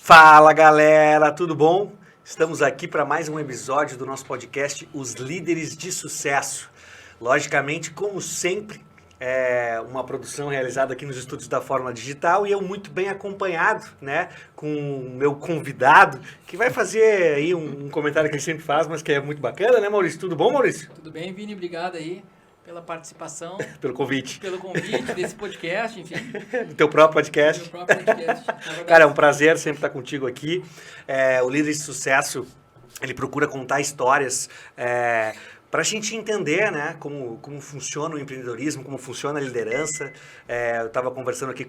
Fala galera, tudo bom? Estamos aqui para mais um episódio do nosso podcast Os Líderes de Sucesso. Logicamente, como sempre, é uma produção realizada aqui nos estúdios da Fórmula Digital e eu muito bem acompanhado, né, com o meu convidado, que vai fazer aí um comentário que ele sempre faz, mas que é muito bacana, né, Maurício? Tudo bom, Maurício? Tudo bem, Vini? Obrigado aí pela participação, Pelo convite. pelo convite desse podcast, enfim. Do teu próprio podcast. Do meu próprio podcast. Cara, é um prazer sempre estar contigo aqui. O Líder de Sucesso, ele procura contar histórias para a gente entender, né, como funciona o empreendedorismo, como funciona a liderança. Eu estava conversando aqui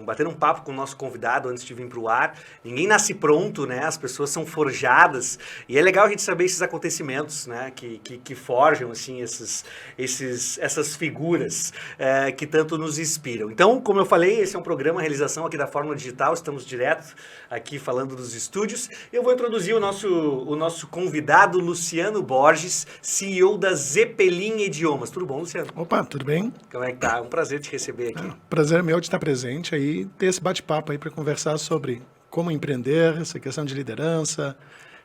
batendo um papo com o nosso convidado antes de vir para o ar. Ninguém nasce pronto, né? As pessoas são forjadas. E é legal a gente saber esses acontecimentos, né, que forjam, assim, essas figuras que tanto nos inspiram. Então, como eu falei, esse é um programa, realização aqui da Fórmula Digital. Estamos direto aqui falando dos estúdios. Eu vou introduzir o nosso convidado, Luciano Borges, CEO da Zeppelin Idiomas. Tudo bom, Luciano? Opa, tudo bem? Como é que tá? É um prazer te receber aqui. Prazer é meu de estar presente aí, ter esse bate-papo aí para conversar sobre como empreender, essa questão de liderança,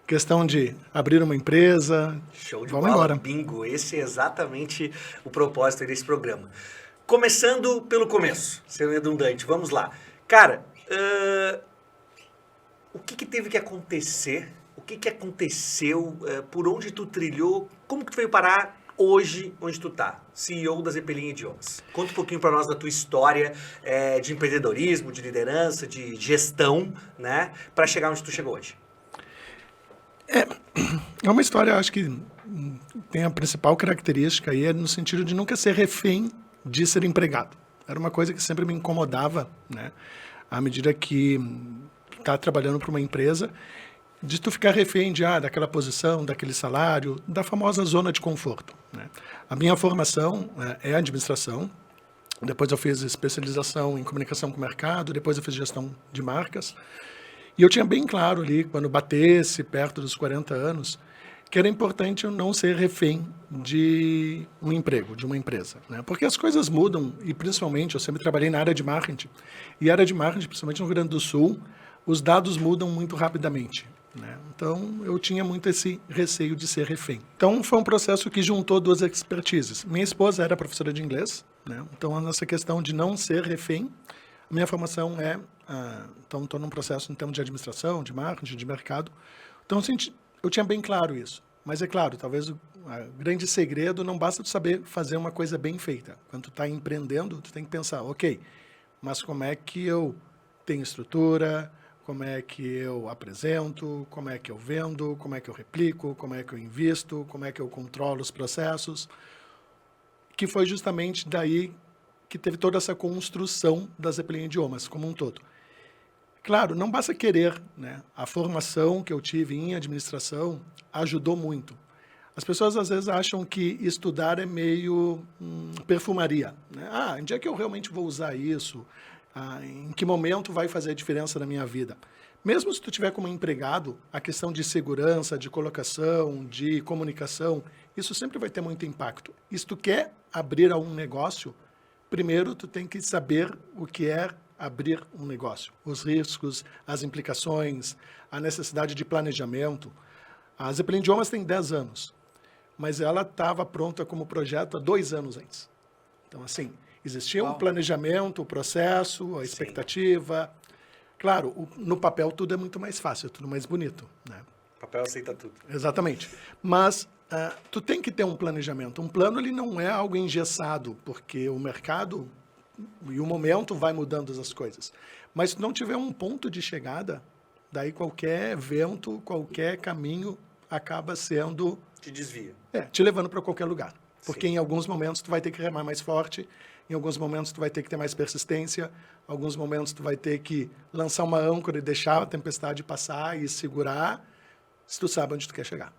questão de abrir uma empresa. Show de Vamos bola, embora. Bingo. Esse é exatamente o propósito aí desse programa. Começando pelo começo, sendo redundante, vamos lá. Cara, o que teve que acontecer? O que aconteceu? Por onde tu trilhou? Como que tu veio parar hoje onde tu tá? CEO da Zeppelin Idiomas. Conta um pouquinho para nós da tua história de empreendedorismo, de liderança, de gestão, né? Para chegar onde tu chegou hoje. É uma história, acho que tem a principal característica aí, é no sentido de nunca ser refém de ser empregado. Era uma coisa que sempre me incomodava, né? À medida que tá trabalhando para uma empresa, de tu ficar refém daquela posição, daquele salário, da famosa zona de conforto, né? A minha formação é administração, depois eu fiz especialização em comunicação com o mercado, depois eu fiz gestão de marcas, e eu tinha bem claro ali, quando batesse perto dos 40 anos, que era importante eu não ser refém de um emprego, de uma empresa, né? Porque as coisas mudam, e principalmente, eu sempre trabalhei na área de marketing, e a área de marketing, principalmente no Rio Grande do Sul, os dados mudam muito rapidamente, né? Então, eu tinha muito esse receio de ser refém. Então, foi um processo que juntou duas expertises. Minha esposa era professora de inglês, né? Então, nessa questão de não ser refém, a minha formação então, estou num processo em termos de administração, de marketing, de mercado. Então, eu tinha bem claro isso. Mas, é claro, talvez o grande segredo não basta tu saber fazer uma coisa bem feita. Quando tu está empreendendo, tu tem que pensar, ok, mas como é que eu tenho estrutura, como é que eu apresento, como é que eu vendo, como é que eu replico, como é que eu invisto, como é que eu controlo os processos, que foi justamente daí que teve toda essa construção da Zeppelin Idiomas como um todo. Claro, não basta querer, né? A formação que eu tive em administração ajudou muito. As pessoas às vezes acham que estudar é meio perfumaria, né? Onde é que eu realmente vou usar isso? Em que momento vai fazer a diferença na minha vida? Mesmo se tu tiver como empregado, a questão de segurança, de colocação, de comunicação, isso sempre vai ter muito impacto. E se tu quer abrir um negócio, primeiro tu tem que saber o que é abrir um negócio, os riscos, as implicações, a necessidade de planejamento. A Zeppelin Idiomas tem 10 anos, mas ela estava pronta como projeto há 2 anos antes. Então, assim, existia um planejamento, o processo, a expectativa. Sim. Claro, no papel tudo é muito mais fácil, tudo mais bonito, né? O papel aceita tudo. Exatamente. Mas tu tem que ter um planejamento. Um plano ele não é algo engessado, porque o mercado e o momento vai mudando as coisas. Mas se não tiver um ponto de chegada, daí qualquer vento, qualquer caminho acaba sendo... Te desvia. Te levando para qualquer lugar. Porque Sim. Em alguns momentos tu vai ter que remar mais forte, em alguns momentos tu vai ter que ter mais persistência, em alguns momentos tu vai ter que lançar uma âncora e deixar a tempestade passar e segurar, se tu sabe onde tu quer chegar.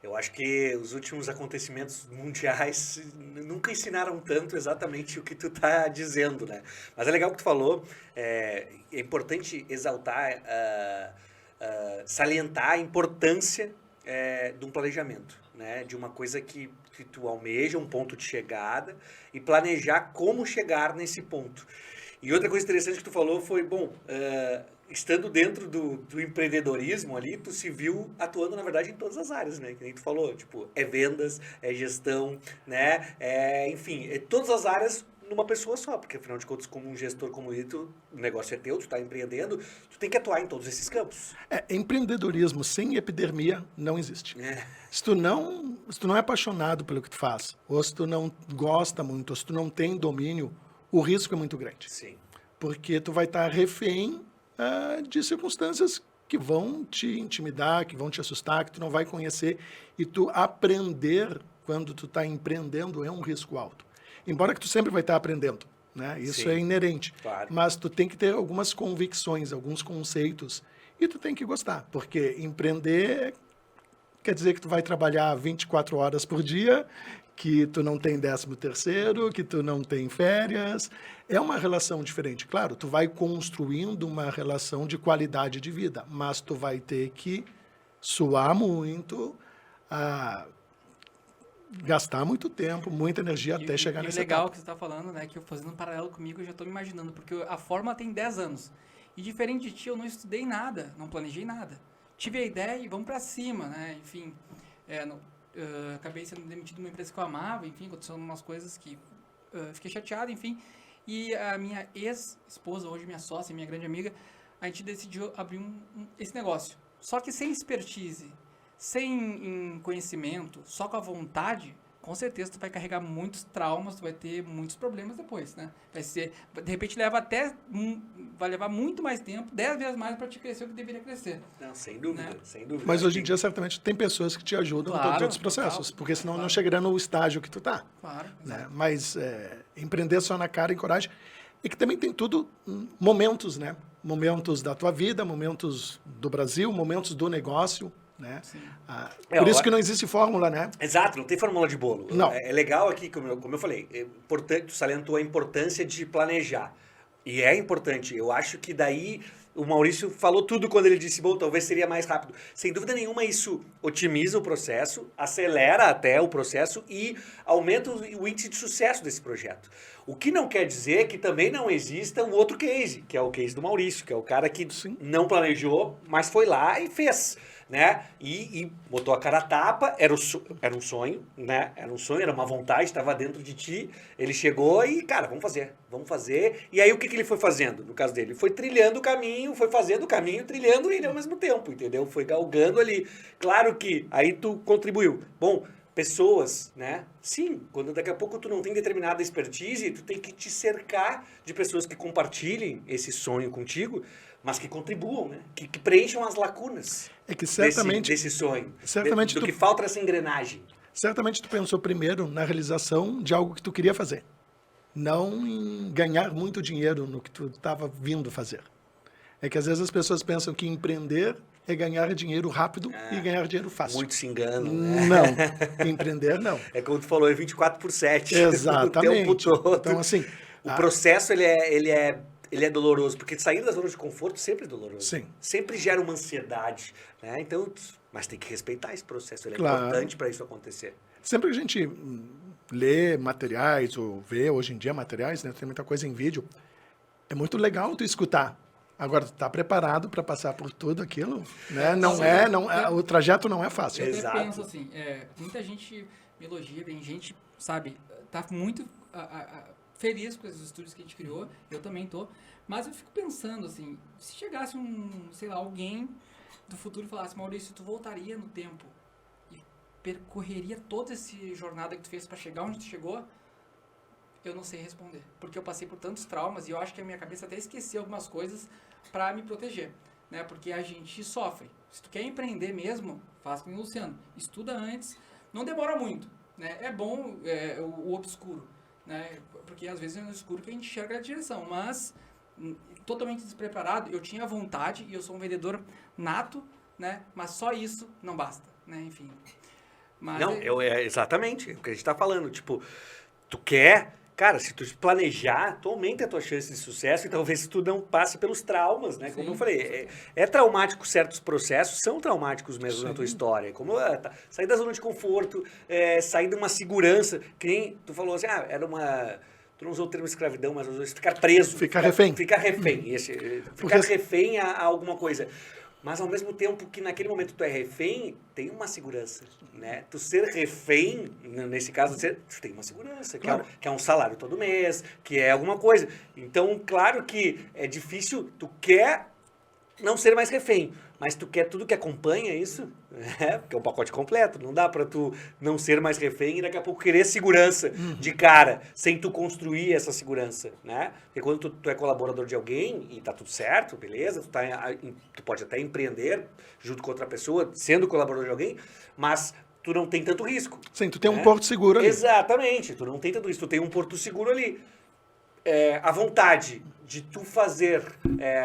Eu acho que os últimos acontecimentos mundiais nunca ensinaram tanto exatamente o que tu tá dizendo, né? Mas é legal o que tu falou, é importante exaltar, salientar a importância de um planejamento, né? De uma coisa que tu almeja, um ponto de chegada, e planejar como chegar nesse ponto. E outra coisa interessante que tu falou foi, estando dentro do empreendedorismo ali, tu se viu atuando, na verdade, em todas as áreas, né? Que nem tu falou, tipo, é vendas, é gestão, né? Enfim, todas as áreas numa pessoa só, porque afinal de contas, como um gestor como ele, o negócio é teu, tu tá empreendendo, tu tem que atuar em todos esses campos. Empreendedorismo sem epidermia não existe. Se tu não é apaixonado pelo que tu faz, ou se tu não gosta muito, ou se tu não tem domínio, o risco é muito grande. Sim. Porque tu vai estar refém de circunstâncias que vão te intimidar, que vão te assustar, que tu não vai conhecer. E tu aprender quando tu está empreendendo é um risco alto. Embora que tu sempre vai estar aprendendo, né? Isso Sim, é inerente. claro. Mas tu tem que ter algumas convicções, alguns conceitos, e tu tem que gostar. Porque empreender quer dizer que tu vai trabalhar 24 horas por dia, que tu não tem 13º, que tu não tem férias. É uma relação diferente. Claro, tu vai construindo uma relação de qualidade de vida, mas tu vai ter que suar muito, gastar muito tempo, muita energia até chegar nessa legal etapa. que você está falando, né? Que eu fazendo um paralelo comigo, eu já estou me imaginando, porque a Fórmula tem 10 anos. E diferente de ti, eu não estudei nada, não planejei nada. Tive a ideia e vamos para cima, né? Enfim, acabei sendo demitido de uma empresa que eu amava, enfim, aconteceram umas coisas que fiquei chateado, enfim. E a minha ex-esposa, hoje minha sócia, minha grande amiga, a gente decidiu abrir esse negócio. Só que sem expertise, sem conhecimento, só com a vontade, com certeza tu vai carregar muitos traumas, tu vai ter muitos problemas depois, né? De repente vai levar muito mais tempo, 10 vezes mais para te crescer o que deveria crescer. Não, sem dúvida, Né? sem dúvida. Mas hoje em dia, certamente, tem pessoas que te ajudam em todos os outros processos, porque senão não chegaria no estágio que tu tá. Claro. Né? Mas empreender só na cara e coragem. E que também tem tudo momentos, né? Momentos da tua vida, momentos do Brasil, momentos do negócio, né? Por isso que não existe fórmula, né? Exato, não tem fórmula de bolo. Não. É legal aqui, como eu falei, tu salientou a importância de planejar. E é importante. Eu acho que daí o Maurício falou tudo quando ele disse, bom, talvez seria mais rápido. Sem dúvida nenhuma, isso otimiza o processo, acelera até o processo e aumenta o índice de sucesso desse projeto. O que não quer dizer que também não exista um outro case, que é o case do Maurício, que é o cara que não planejou, mas foi lá e fez. Né? E botou a cara a tapa, era um sonho, né? Era um sonho, era uma vontade, estava dentro de ti. Ele chegou e, cara, vamos fazer. E aí o que ele foi fazendo, no caso dele? Ele foi trilhando o caminho, foi fazendo o caminho, trilhando ele ao mesmo tempo, entendeu? Foi galgando ali. Claro que aí tu contribuiu. Bom, pessoas, né? Sim, quando daqui a pouco tu não tem determinada expertise, tu tem que te cercar de pessoas que compartilhem esse sonho contigo, mas que contribuam, né? Que preencham as lacunas que certamente, desse sonho, certamente do que falta essa engrenagem. Certamente tu pensou primeiro na realização de algo que tu queria fazer, não em ganhar muito dinheiro no que tu estava vindo fazer. É que às vezes as pessoas pensam que empreender é ganhar dinheiro rápido e ganhar dinheiro fácil. Muitos se enganam, né? Não, empreender não. É como tu falou, é 24/7. Exatamente. O tempo todo. Então, assim... O processo, ele é doloroso, porque sair da zona de conforto sempre é doloroso. Sim. Sempre gera uma ansiedade, né? Então, mas tem que respeitar esse processo, ele é Claro. importante para isso acontecer. Sempre que a gente lê materiais ou vê hoje em dia materiais, né, tem muita coisa em vídeo, é muito legal tu escutar. Agora, tu tá preparado para passar por tudo aquilo, né? O trajeto não é fácil. Eu até Exato. penso assim, muita gente me elogia, tem gente, sabe, tá muito feliz com esses estúdios que a gente criou, eu também tô, mas eu fico pensando assim, se chegasse alguém do futuro e falasse, Maurício, tu voltaria no tempo e percorreria toda essa jornada que tu fez para chegar onde tu chegou, eu não sei responder, porque eu passei por tantos traumas e eu acho que a minha cabeça até esqueceu algumas coisas para me proteger, né? Porque a gente sofre. Se tu quer empreender mesmo, faz com o Luciano, estuda antes, não demora muito, né? É bom o obscuro, né? Porque às vezes é no escuro que a gente enxerga a direção, mas totalmente despreparado, eu tinha vontade e eu sou um vendedor nato, né? Mas só isso não basta, né? Enfim. Mas Não, exatamente o que a gente tá falando. Tipo, tu quer... Cara, se tu planejar, tu aumenta a tua chance de sucesso e talvez tu não passe pelos traumas, né? Como eu falei, é traumático certos processos, são traumáticos mesmo na tua história. Como sair da zona de conforto, sair de uma segurança, que nem tu falou assim, tu não usou o termo escravidão, mas usou ficar preso. Ficar refém. Ficar refém. Ficar refém a alguma coisa. Mas ao mesmo tempo que naquele momento tu é refém, tem uma segurança, né? Tu ser refém, nesse caso, tu tem uma segurança, Claro. que é um salário todo mês, que é alguma coisa. Então, claro que é difícil, tu quer não ser mais refém, mas tu quer tudo que acompanha isso, porque é um pacote completo, não dá pra tu não ser mais refém e daqui a pouco querer segurança de cara, sem tu construir essa segurança, né? Porque quando tu é colaborador de alguém e tá tudo certo, beleza, tu pode até empreender junto com outra pessoa, sendo colaborador de alguém, mas tu não tem tanto risco. Sim, tu tem um né? porto seguro ali. Exatamente, tu não tem tanto risco, tu tem um porto seguro ali. A vontade de tu fazer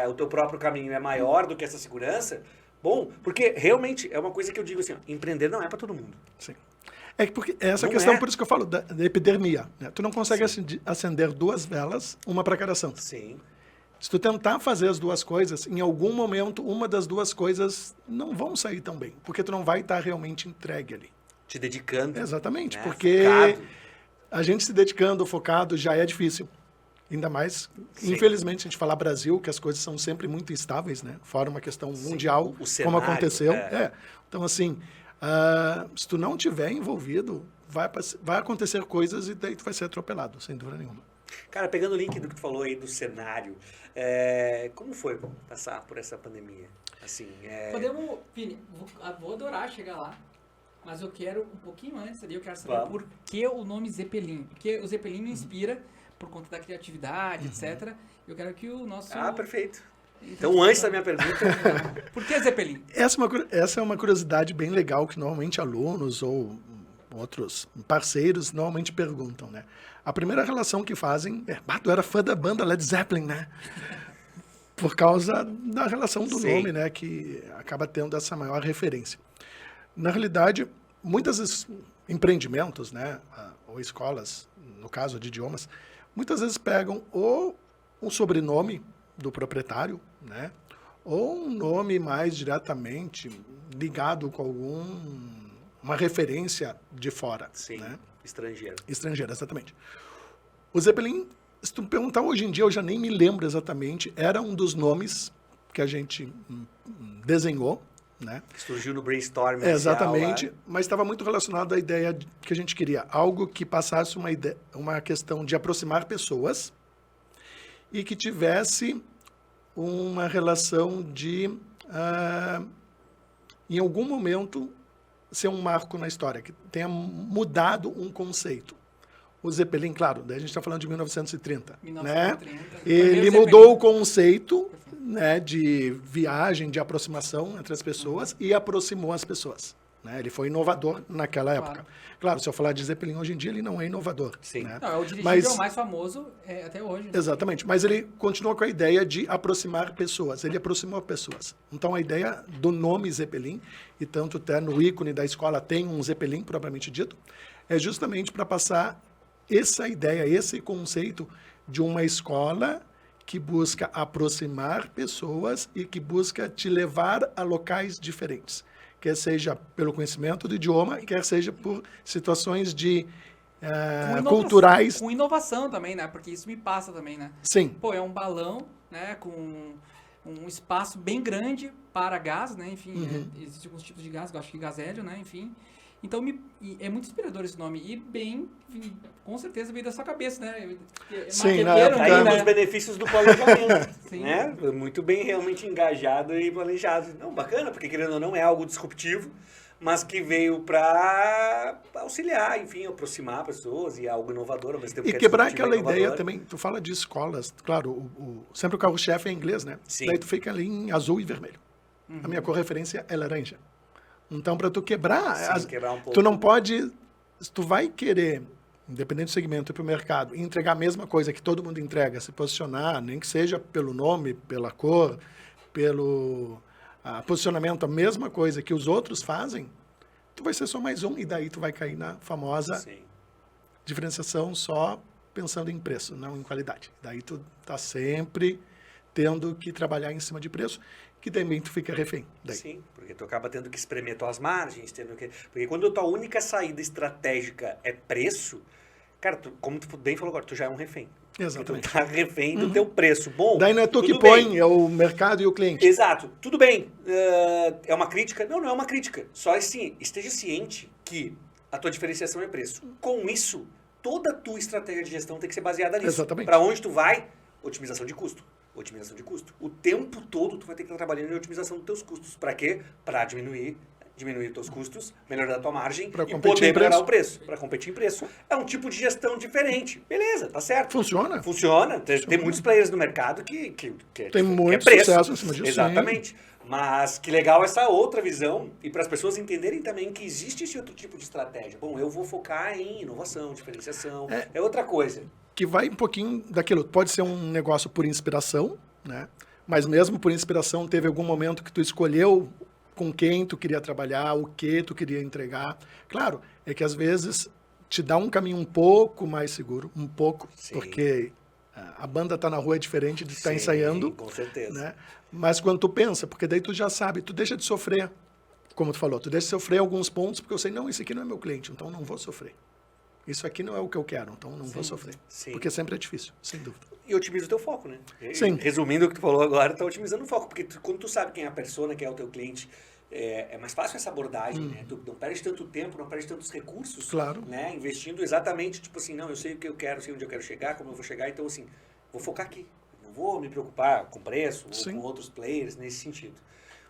o teu próprio caminho é maior do que essa segurança, bom, porque realmente é uma coisa que eu digo assim, ó, empreender não é para todo mundo. Sim. É porque essa Não questão, é. por isso que eu falo da epidermia. Né? Tu não consegue acender duas velas, uma para cada santo. Sim. Se tu tentar fazer as duas coisas, em algum momento, uma das duas coisas não vão sair tão bem, porque tu não vai estar realmente entregue ali. Te dedicando. Exatamente, né? porque Focado. a gente se dedicando, focado, já é difícil. Ainda mais, Sim. infelizmente, se a gente falar Brasil, que as coisas são sempre muito instáveis, né? Fora uma questão mundial, O cenário, como aconteceu. Então, assim, se tu não tiver envolvido, vai acontecer coisas e daí tu vai ser atropelado, sem dúvida nenhuma. Cara, pegando o link do que tu falou aí do cenário, como foi passar por essa pandemia? Assim, Podemos, Vini, vou adorar chegar lá, mas eu quero um pouquinho antes ali, eu quero saber Vamos. por que o nome Zeppelin. Porque o Zeppelin me inspira por conta da criatividade, etc. Eu quero que o nosso... perfeito. Então, antes da minha pergunta, Por que Zeppelin? Essa é uma curiosidade bem legal que normalmente alunos ou outros parceiros normalmente perguntam, né? A primeira relação que fazem é, tu era fã da banda Led Zeppelin, né? Por causa da relação do Sim. nome, né? Que acaba tendo essa maior referência. Na realidade, muitos empreendimentos, né? Ou escolas, no caso de idiomas, muitas vezes pegam ou um sobrenome do proprietário, né? Ou um nome mais diretamente ligado com uma referência de fora, sim, né? estrangeiro. Estrangeira, exatamente. O Zeppelin, se tu me perguntar hoje em dia, eu já nem me lembro exatamente, era um dos nomes que a gente desenhou, né? Surgiu no brainstorm. Exatamente, inicial, mas estava muito relacionado à ideia que a gente queria, algo que passasse uma questão de aproximar pessoas e que tivesse uma relação de, em algum momento, ser um marco na história, que tenha mudado um conceito. O Zeppelin, claro, daí a gente está falando de 1930. 1930. Né? Primeiro Ele Zeppelin. mudou o conceito, né, de viagem, de aproximação entre as pessoas e aproximou as pessoas. Né? Ele foi inovador naquela época. Claro, se eu falar de Zeppelin hoje em dia, ele não é inovador. Sim. Né? Não, é o dirigível Mas- mais famoso até hoje. Né? Exatamente, mas ele continua com a ideia de aproximar pessoas, ele aproximou pessoas. Então a ideia do nome Zeppelin, e tanto até no ícone da escola tem um Zeppelin propriamente dito, é justamente para passar essa ideia, esse conceito de uma escola que busca aproximar pessoas e que busca te levar a locais diferentes, quer seja pelo conhecimento do idioma, quer seja por situações de Com inovação- culturais. Com inovação também, né? Porque isso me passa também, né? Sim. Pô, é um balão, né? Com um espaço bem grande para gás, né? Enfim, existem alguns tipos de gás, eu acho que gás hélio, né? Enfim. Então, é muito inspirador esse nome. E enfim, com certeza veio da sua cabeça, né? Sim, na Maqueteiro, época- Aí um né? dos benefícios do planejamento, Sim. né? Muito bem realmente engajado e planejado. Não, bacana, porque querendo ou não é algo disruptivo, mas que veio para auxiliar, enfim, aproximar pessoas e algo inovador ao mesmo tempo E que é quebrar disruptivo, aquela é ideia inovador. também, tu fala de escolas, claro, sempre o carro-chefe é inglês, né? Sim. Daí tu fica ali em azul e vermelho. A minha cor referência é laranja. Então, para tu quebrar, Sim, quebrar um pouco. tu não pode, se tu vai querer, independente do segmento, ir para o mercado e entregar a mesma coisa que todo mundo entrega, se posicionar, nem que seja pelo nome, pela cor, pelo posicionamento, a mesma coisa que os outros fazem, tu vai ser só mais um e daí tu vai cair na famosa Sim. diferenciação só pensando em preço, não em qualidade. Daí tu tá sempre tendo que trabalhar em cima de preço, que também tu fica refém. Daí. Sim, porque tu acaba tendo que espremer tuas margens, porque quando a tua única saída estratégica é preço, Cara, como tu bem falou agora, tu já é um refém. Exatamente. Tu tá refém do teu preço. Bom, Daí não é tu que tudo põe, bem. é o mercado e o cliente. Exato. Tudo bem. É uma crítica? Não, não é uma crítica. Só assim, esteja ciente que a tua diferenciação é preço. Com isso, toda a tua estratégia de gestão tem que ser baseada nisso. Exatamente. Para onde tu vai? Otimização de custo. Otimização de custo. O tempo todo tu vai ter que estar trabalhando em otimização dos teus custos. Para quê? Para diminuir os teus custos, melhorar a tua margem Pra e competir poder em preço. melhorar o preço. Para competir em preço. É um tipo de gestão diferente. Beleza, tá certo. Funciona. Funciona. Tem muitos players no mercado que Tem muito preço. sucesso em cima disso, Exatamente. Mas que legal essa outra visão e para as pessoas entenderem também que existe esse outro tipo de estratégia. Bom, eu vou focar em inovação, diferenciação, é outra coisa. Que vai um pouquinho daquilo. Pode ser um negócio por inspiração, né? Mas mesmo por inspiração, teve algum momento que tu escolheu com quem tu queria trabalhar, o que tu queria entregar. Claro, é que às vezes te dá um caminho um pouco mais seguro, um pouco, Sim. porque a banda tá na rua é diferente de estar Sim, ensaiando. com certeza. Né? Mas quando tu pensa, porque daí tu já sabe, tu deixa de sofrer, como tu falou, tu deixa de sofrer alguns pontos, porque eu sei, não, esse aqui não é meu cliente, então não vou sofrer. Isso aqui não é o que eu quero, então não vou sofrer. sim. Porque sempre é difícil, sem dúvida. E otimiza o teu foco, né? Sim. Resumindo o que tu falou agora, tá otimizando o foco. Porque quando tu sabe quem é a persona, quem é o teu cliente, é mais fácil essa abordagem, né? Tu não perde tanto tempo, não perde tantos recursos, Claro. né? Investindo exatamente, tipo assim, não, eu sei o que eu quero, sei onde eu quero chegar, como eu vou chegar, então assim, vou focar aqui. Não vou me preocupar com preço ou Sim. com outros players nesse sentido.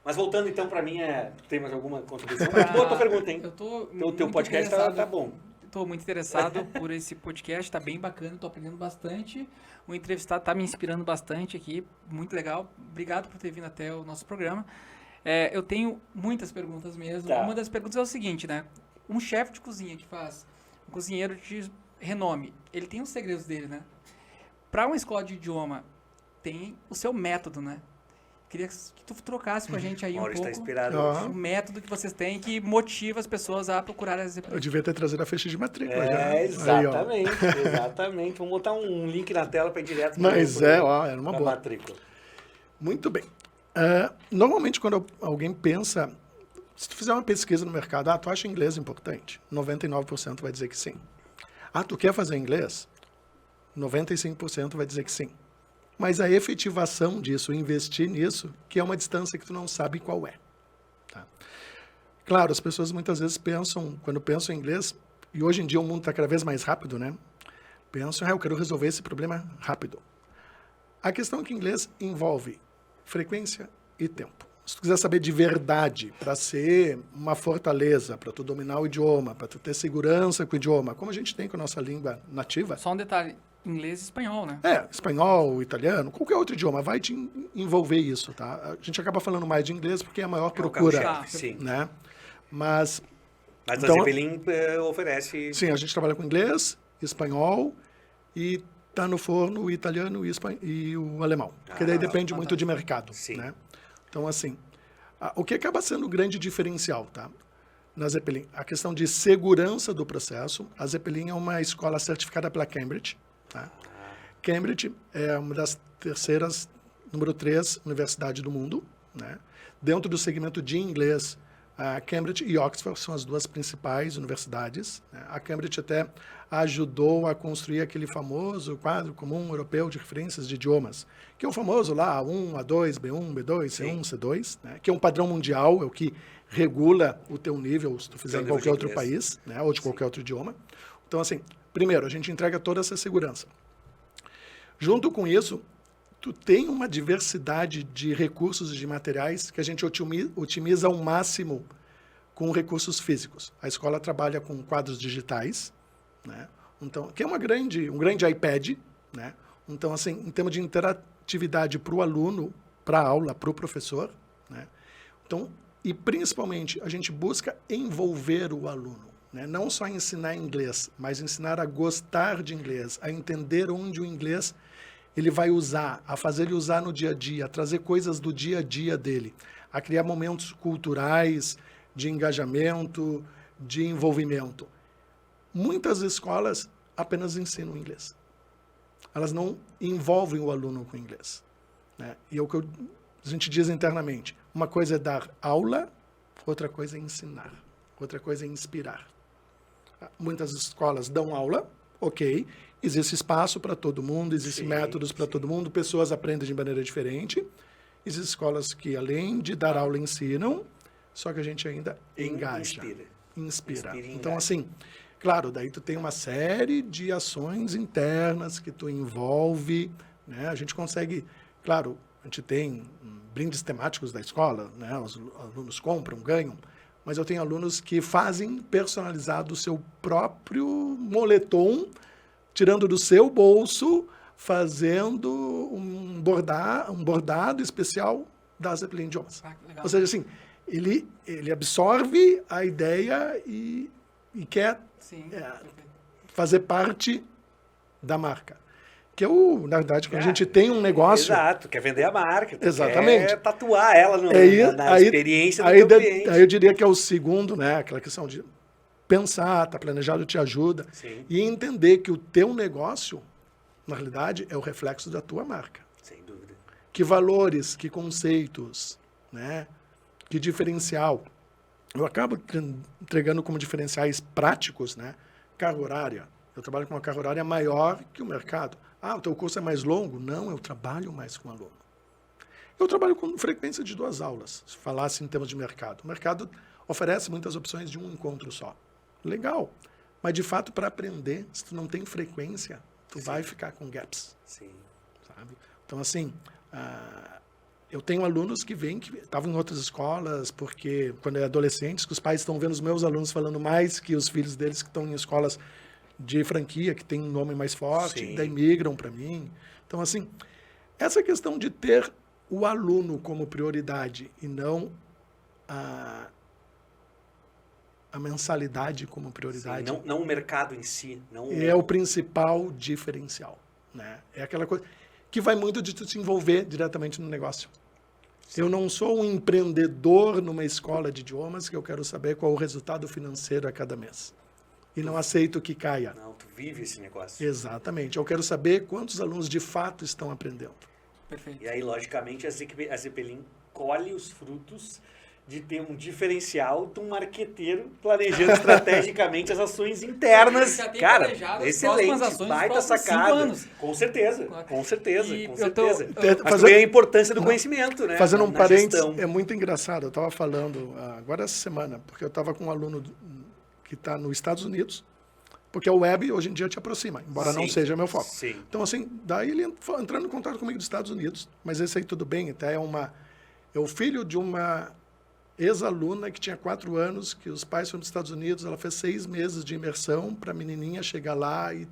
Mas voltando então pra mim, tu tem mais alguma contribuição? Boa tua pergunta, hein? Eu tô O teu muito podcast tá interessado. bom. Estou muito interessado por esse podcast, tá bem bacana, estou aprendendo bastante. O entrevistado tá me inspirando bastante aqui, muito legal. Obrigado por ter vindo até o nosso programa. Eu tenho muitas perguntas mesmo. Tá. Uma das perguntas é o seguinte, né? Um chefe de cozinha que faz, um cozinheiro de renome, ele tem os segredos dele, né? Para uma escola de idioma, tem o seu método, né? Queria que tu trocasse com a gente aí um Maurício tá pouco inspirado. Ó. o método que vocês têm que motiva as pessoas a procurarem as Eu devia ter trazido a ficha de matrícula já. É, Aí, ó. exatamente, exatamente. Vamos botar um link na tela para ir direto Mas era uma pra boa. matrícula. Muito bem. Normalmente, quando alguém pensa, se tu fizer uma pesquisa no mercado, tu acha inglês importante? 99% vai dizer que sim. Tu quer fazer inglês? 95% vai dizer que sim. Mas a efetivação disso, investir nisso, que é uma distância que tu não sabe qual é. Tá? Claro, as pessoas muitas vezes pensam, quando pensam em inglês, e hoje em dia o mundo está cada vez mais rápido, né? Pensam, eu quero resolver esse problema rápido. A questão é que inglês envolve frequência e tempo. Se tu quiser saber de verdade, para ser uma fortaleza, para tu dominar o idioma, para tu ter segurança com o idioma, como a gente tem com a nossa língua nativa, Só um detalhe, inglês e espanhol, né? espanhol, italiano, qualquer outro idioma, vai te envolver isso, tá? A gente acaba falando mais de inglês porque é a maior procura, carro-chefe, sim. né? Mas Mas então, a Zeppelin oferece... sim, a gente trabalha com inglês, espanhol e tá no forno o italiano e o alemão, porque daí depende muito de mercado, Sim. né? Então, assim, o que acaba sendo o grande diferencial, tá? Na Zeppelin, a questão de segurança do processo. A Zeppelin é uma escola certificada pela Cambridge, tá? Cambridge é uma das número 3 universidade do mundo, né? Dentro do segmento de inglês, a Cambridge e Oxford são as duas principais universidades, né? A Cambridge até ajudou a construir aquele famoso quadro comum europeu de referências de idiomas, que é o famoso lá, A1, A2, B1, B2, C1, C2, né? Que é um padrão mundial, é o que regula o teu nível, se tu fizer em nível qualquer de outro inglês. país, né? Ou de qualquer outro idioma. Então, assim, primeiro, a gente entrega toda essa segurança. Junto com isso, tu tem uma diversidade de recursos e de materiais que a gente otimiza ao máximo com recursos físicos. A escola trabalha com quadros digitais, né? Então, que é um grande iPad, né? Então, assim, em termos de interatividade para o aluno, para a aula, para o professor, né? Então, e principalmente, a gente busca envolver o aluno, né? Não só ensinar inglês, mas ensinar a gostar de inglês, a entender onde o inglês ele vai usar, a fazer ele usar no dia a dia, a trazer coisas do dia a dia dele, a criar momentos culturais, de engajamento, de envolvimento. Muitas escolas apenas ensinam inglês. Elas não envolvem o aluno com inglês, né? E é o que a gente diz internamente. Uma coisa é dar aula, outra coisa é ensinar, outra coisa é inspirar. Muitas escolas dão aula, Ok, existe espaço para todo mundo, existem métodos para todo mundo, pessoas aprendem de maneira diferente. Existem escolas que, além de dar aula, ensinam, só que a gente ainda engaja. Inspira. Então, assim, claro, daí tu tem uma série de ações internas que tu envolve, né? A gente consegue, claro, a gente tem brindes temáticos da escola, né? Os alunos compram, ganham, mas eu tenho alunos que fazem personalizado o seu próprio moletom, tirando do seu bolso, fazendo um bordado especial da Zeppelin Idiomas. Legal. Ou seja, assim, ele absorve a ideia e quer Sim, fazer parte da marca. Que na verdade, quando a gente tem um negócio... Exato, quer vender a marca. Exatamente. Quer tatuar ela na experiência do teu cliente. Aí eu diria que é o segundo, né? Aquela questão de pensar, tá planejado, te ajuda. Sim. E entender que o teu negócio, na realidade, é o reflexo da tua marca. Sem dúvida. Que valores, que conceitos, né? Que diferencial. Eu acabo entregando como diferenciais práticos, né? Carga horária. Eu trabalho com uma carga horária maior que o mercado. Ah, o teu curso é mais longo? Não, eu trabalho mais com aluno. Eu trabalho com frequência de 2 aulas, se falasse em termos de mercado. O mercado oferece muitas opções de um encontro só. Legal. Mas, de fato, para aprender, se tu não tem frequência, tu vai ficar com gaps. Sim. Sabe? Então, assim, eu tenho alunos que vêm, que estavam em outras escolas, porque quando é adolescentes, que os pais estão vendo os meus alunos falando mais que os filhos deles que estão em escolas de franquia, que tem um nome mais forte, Sim. daí migram para mim. Então, assim, essa questão de ter o aluno como prioridade e não a mensalidade como prioridade. Sim, não o mercado em si. Não é o principal diferencial. Né? É aquela coisa que vai muito de tu se envolver diretamente no negócio. Sim. Eu não sou um empreendedor numa escola de idiomas que eu quero saber qual é o resultado financeiro a cada mês. E não aceito que caia. Não, tu vive esse negócio. Exatamente. Eu quero saber quantos alunos de fato estão aprendendo. Perfeito. E aí, logicamente, a Zeppelin colhe os frutos de ter um diferencial de um marqueteiro planejando estrategicamente as ações internas. Cara, excelente, baita sacada. Com certeza, com certeza, com certeza. Mas também a importância do conhecimento, né? Fazendo um parênteses, é muito engraçado. Eu estava falando agora essa semana, porque eu estava com um aluno que está nos Estados Unidos, porque a web hoje em dia te aproxima, embora não seja meu foco. Sim. Então, assim, daí ele entrando em contato comigo dos Estados Unidos, mas esse aí tudo bem, até é o filho de uma ex-aluna que tinha 4 anos, que os pais foram dos Estados Unidos, ela fez 6 meses de imersão para a menininha chegar lá e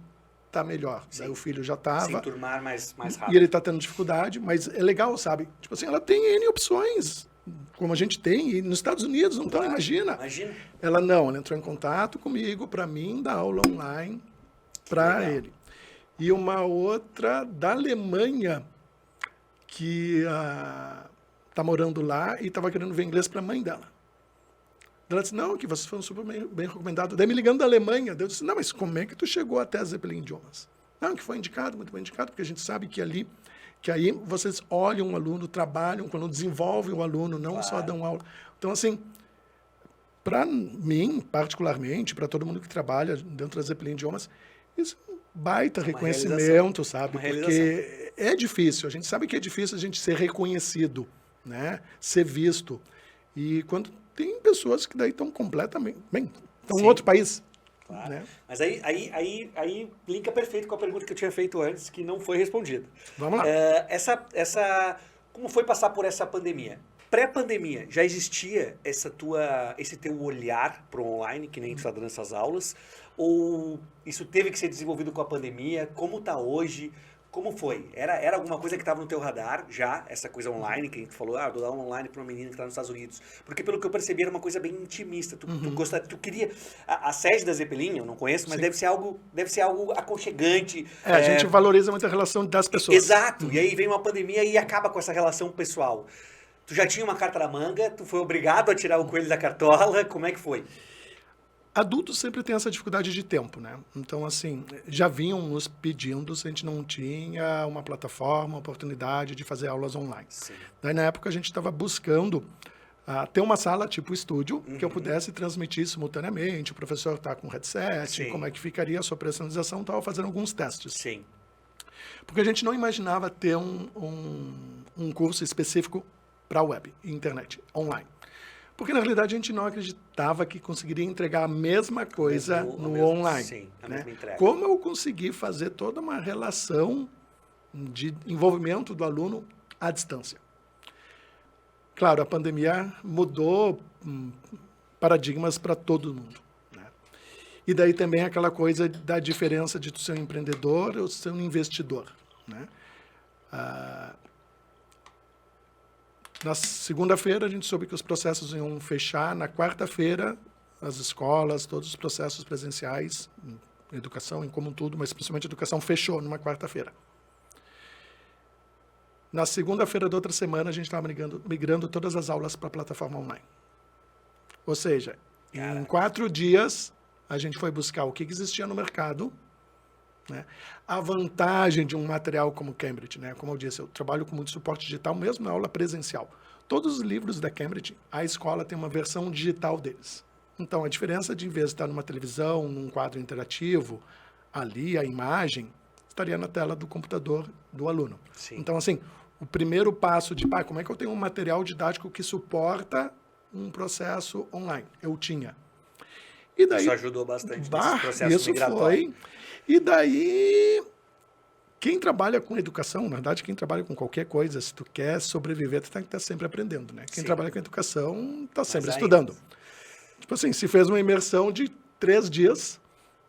tá melhor. Sim. Daí o filho já estava. Se enturmar mais rápido. E ele está tendo dificuldade, mas é legal, sabe? Tipo assim, ela tem N opções, como a gente tem, e nos Estados Unidos, então imagina. Ela entrou em contato comigo para mim dar aula online para ele. E uma outra da Alemanha que está morando lá e estava querendo ver inglês para a mãe dela. Ela disse, não, que vocês foram super bem recomendados. Daí me ligando da Alemanha, eu disse, não, mas como é que tu chegou até a Zeppelin Idiomas? Não, que foi indicado, muito bem indicado, porque a gente sabe que aí vocês olham o aluno, trabalham com o aluno, desenvolvem o aluno, não só dão aula. Então, assim, para mim, particularmente, para todo mundo que trabalha dentro da Zeppelin Idiomas, isso é um baita reconhecimento, sabe? Porque é difícil, a gente sabe que é difícil a gente ser reconhecido, né? Ser visto. E quando tem pessoas que daí estão completamente... Bem, estão em outro país. Claro. Né? Mas aí linka perfeito com a pergunta que eu tinha feito antes, que não foi respondida. Vamos lá. Como foi passar por essa pandemia? Pré-pandemia, já existia esse teu olhar para o online, que nem tu está dando essas aulas? Ou isso teve que ser desenvolvido com a pandemia? Como está hoje? Como foi? Era alguma coisa que estava no teu radar já, essa coisa online, que a gente falou, dou aula online para uma menina que está nos Estados Unidos. Porque pelo que eu percebi era uma coisa bem intimista. Tu queria... A sede da Zeppelin, eu não conheço, mas deve ser algo aconchegante. A gente valoriza muito a relação das pessoas. Exato. E aí vem uma pandemia e acaba com essa relação pessoal. Tu já tinha uma carta na manga, tu foi obrigado a tirar o coelho da cartola, como é que foi? Adultos sempre têm essa dificuldade de tempo, né? Então, assim, já vinham nos pedindo se a gente não tinha uma plataforma, uma oportunidade de fazer aulas online. Sim. Daí, na época, a gente estava buscando ter uma sala tipo estúdio, que eu pudesse transmitir simultaneamente, o professor está com headset, Sim. como é que ficaria a sua personalização, estava fazendo alguns testes. Sim. Porque a gente não imaginava ter um curso específico para web, internet, online. Porque, na realidade, a gente não acreditava que conseguiria entregar a mesma coisa no online. Sim, a né? mesma entrega. Como eu consegui fazer toda uma relação de envolvimento do aluno à distância? Claro, a pandemia mudou paradigmas para todo mundo. Né? E daí também aquela coisa da diferença de tu ser um empreendedor ou ser um investidor. Né? Na segunda-feira, a gente soube que os processos iam fechar. Na quarta-feira, as escolas, todos os processos presenciais, educação em como um tudo, mas principalmente educação, fechou numa quarta-feira. Na segunda-feira da outra semana, a gente estava migrando todas as aulas para a plataforma online. Ou seja, em 4 dias, a gente foi buscar o que existia no mercado, né? A vantagem de um material como Cambridge, né? Como eu disse, eu trabalho com muito suporte digital, mesmo na aula presencial. Todos os livros da Cambridge, a escola tem uma versão digital deles. Então, a diferença de, em vez de estar numa televisão, num quadro interativo, ali a imagem estaria na tela do computador do aluno. Sim. Então, assim, o primeiro passo de, como é que eu tenho um material didático que suporta um processo online? Eu tinha. E daí, isso ajudou bastante nesse processo isso migratório. foi. E daí, quem trabalha com educação, na verdade, quem trabalha com qualquer coisa, se tu quer sobreviver, tu tem que estar sempre aprendendo, né? Quem Sim. trabalha com educação está sempre Mas estudando. Tipo assim, se fez uma imersão de 3 dias,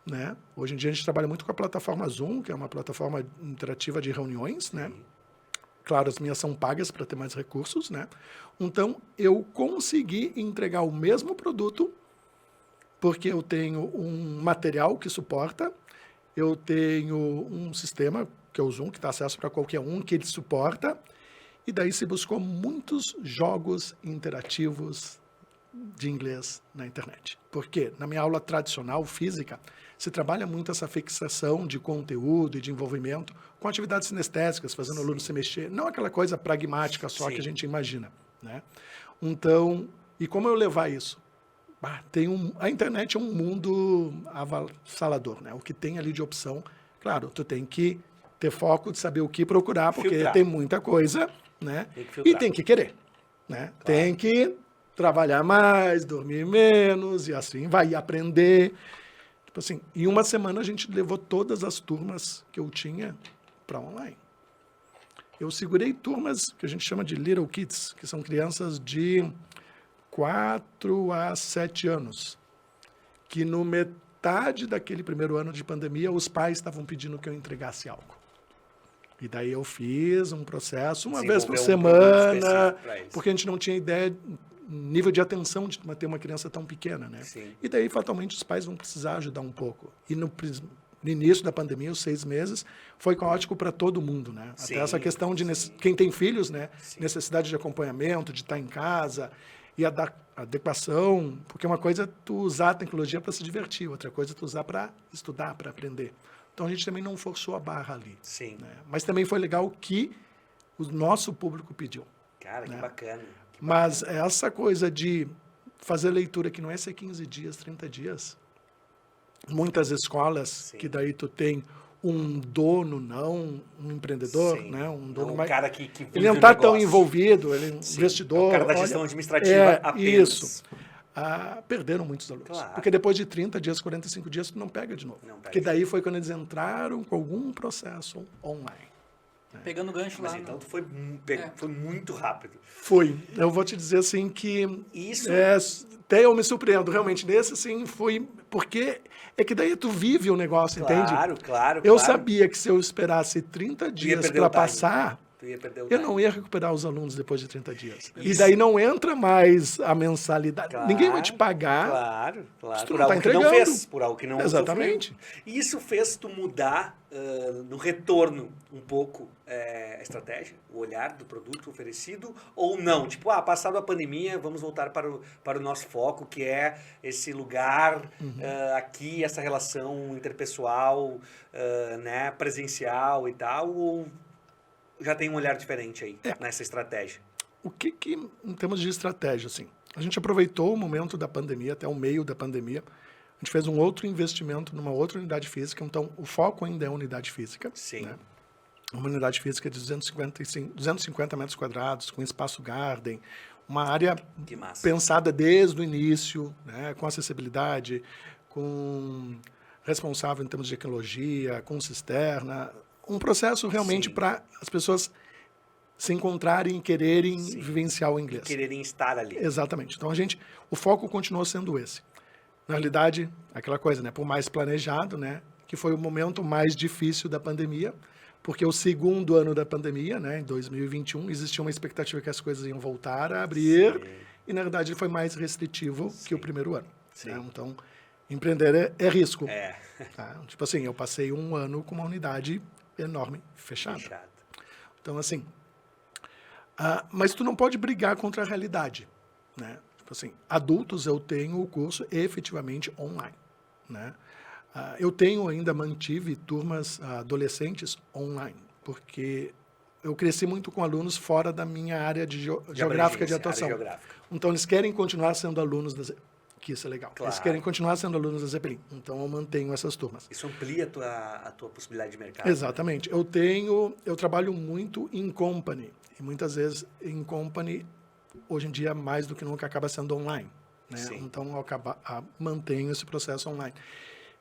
né? Hoje em dia a gente trabalha muito com a plataforma Zoom, que é uma plataforma interativa de reuniões, né? Claro, as minhas são pagas para ter mais recursos, né? Então, eu consegui entregar o mesmo produto, porque eu tenho um material que suporta, eu tenho um sistema, que é o Zoom, que dá acesso para qualquer um, que ele suporta, e daí se buscou muitos jogos interativos de inglês na internet. Porque na minha aula tradicional, física, se trabalha muito essa fixação de conteúdo e de envolvimento com atividades sinestésicas, fazendo o aluno se mexer, não aquela coisa pragmática só que a gente imagina. Né? Então, e como eu levar isso? A internet é um mundo avassalador, né? O que tem ali de opção, claro, tu tem que ter foco de saber o que procurar, porque Filtrar. tem muita coisa, né? Tem que filtrar. E tem que querer, né? Claro. Tem que trabalhar mais, dormir menos, e assim vai aprender. Tipo assim, em uma semana a gente levou todas as turmas que eu tinha para online. Eu segurei turmas que a gente chama de Little Kids, que são crianças de 4 a 7 anos, que no metade daquele primeiro ano de pandemia, os pais estavam pedindo que eu entregasse algo. E daí eu fiz um processo uma vez por semana, porque a gente não tinha ideia nível de atenção de ter uma criança tão pequena, né? Sim. E daí, fatalmente, os pais vão precisar ajudar um pouco. E no início da pandemia, os 6 meses, foi caótico para todo mundo, né? Sim, até essa questão de quem tem filhos, né? Sim. Necessidade de acompanhamento, de estar em casa, e a adequação, porque uma coisa é tu usar a tecnologia para se divertir, outra coisa é tu usar para estudar, para aprender. Então, a gente também não forçou a barra ali. Sim. Né? Mas também foi legal o que o nosso público pediu. Cara, que bacana. Mas essa coisa de fazer leitura que não é ser 15 dias, 30 dias. Muitas escolas, sim, que daí tu tem um dono, não um empreendedor, sim, né? Um dono mais... cara que ele não está tão envolvido, ele é um investidor. É o cara da gestão administrativa apenas. Isso. Perderam muitos alunos. Claro. Porque depois de 30 dias, 45 dias, tu não pega de novo. Porque daí foi quando eles entraram com algum processo online. Pegando o gancho lá. Mas então tu foi muito rápido. Foi. Eu vou te dizer assim que... Isso... até eu me surpreendo, realmente. Nesse, assim, foi... Porque é que daí tu vive o negócio, entende? Claro. Eu sabia que se eu esperasse 30 dias para passar... eu não ia recuperar os alunos depois de 30 dias. Isso. E daí não entra mais a mensalidade. Claro, ninguém vai te pagar. Claro. Por algo que não fez, por algo que não exatamente. Sofreu. E isso fez tu mudar no retorno um pouco a estratégia, o olhar do produto oferecido, ou não? Tipo, passado a pandemia, vamos voltar para o nosso foco, que é esse lugar aqui, essa relação interpessoal, né, presencial e tal, ou já tem um olhar diferente aí nessa estratégia? o que em termos de estratégia, assim, a gente aproveitou o momento da pandemia, até o meio da pandemia, a gente fez um outro investimento numa outra unidade física, então o foco ainda é a unidade física. Sim. Né? Uma unidade física de 250 metros quadrados, com espaço garden, uma área Que massa. pensada desde o início, né? Com acessibilidade, com responsável em termos de ecologia, com cisterna, um processo realmente Sim. para as pessoas se encontrarem e quererem Sim. vivenciar o inglês. Quererem estar ali. Exatamente. Então, o foco continuou sendo esse. Na realidade, aquela coisa, né? Por mais planejado, né? Que foi o momento mais difícil da pandemia, porque o segundo ano da pandemia, né? Em 2021, existia uma expectativa que as coisas iam voltar a abrir, Sim. e na verdade ele foi mais restritivo que o primeiro ano. Sim. Né? Então, empreender é risco. É. Tá? Tipo assim, eu passei um ano com uma unidade enorme, fechada. Fechado. Então, assim, mas tu não pode brigar contra a realidade, né? Tipo assim, adultos eu tenho o curso efetivamente online, né? Eu mantive turmas adolescentes online, porque eu cresci muito com alunos fora da minha área de geográfica de abrangência, atuação. área geográfica. Então, eles querem continuar sendo alunos que isso é legal. Claro. Eles querem continuar sendo alunos da Zeppelin. Então, eu mantenho essas turmas. Isso amplia a tua possibilidade de mercado. Exatamente. Eu trabalho muito em company. E muitas vezes em company, hoje em dia, mais do que nunca, acaba sendo online. Né? Sim. Então, eu mantenho esse processo online.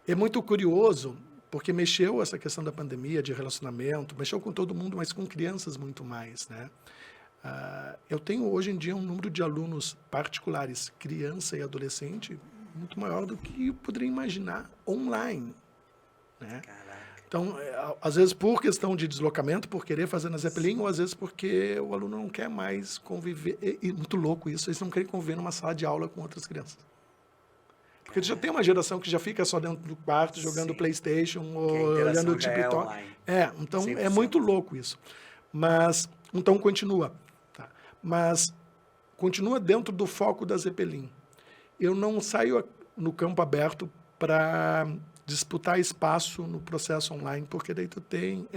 É muito curioso, porque mexeu essa questão da pandemia, de relacionamento, mexeu com todo mundo, mas com crianças muito mais. Né? Eu tenho hoje em dia um número de alunos particulares, criança e adolescente, muito maior do que eu poderia imaginar online. Né? Caraca. Então, às vezes por questão de deslocamento, por querer fazer na Zeppelin, ou às vezes porque o aluno não quer mais conviver. E muito louco isso, eles não querem conviver numa sala de aula com outras crianças. Porque já tem uma geração que já fica só dentro do quarto, jogando Sim. PlayStation, Que a ou interação olhando o já é TikTok. online. Então 100%. é muito louco isso. Mas, então continua. Tá? Mas continua dentro do foco da Zeppelin. Eu não saio no campo aberto para disputar espaço no processo online, porque daí tu tem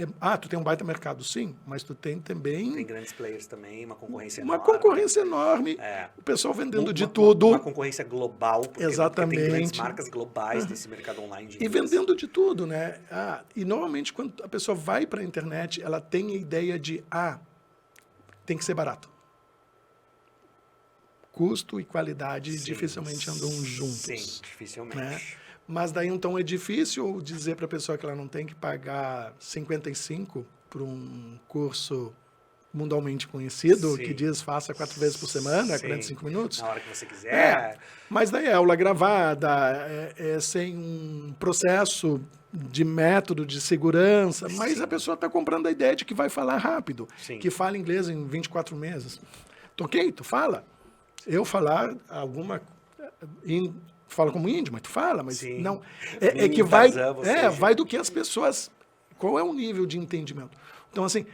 um baita mercado, sim, mas tu tem também Tem grandes players também, uma concorrência uma enorme. concorrência enorme, o pessoal vendendo de tudo. Uma concorrência global, porque tem grandes Exatamente. marcas globais nesse mercado online de E inglês. vendendo de tudo, né? E normalmente quando a pessoa vai para a internet, ela tem a ideia de, tem que ser barato. Custo e qualidade Sim, dificilmente andam juntos. Sim, dificilmente. Né? Mas daí então é difícil dizer para a pessoa que ela não tem que pagar 55 por um curso mundialmente conhecido, Sim. que diz faça 4 vezes por semana, Sim. 45 minutos. Na hora que você quiser. Mas daí é aula gravada, sem um processo de método de segurança, mas Sim. a pessoa está comprando a ideia de que vai falar rápido, Sim. que fala inglês em 24 meses. Ok, tu fala. Eu falar falo como índio, mas tu fala, mas Sim. não. Nem Que vai, Tarzan, você vai do que as pessoas, qual é o nível de entendimento. Então, assim,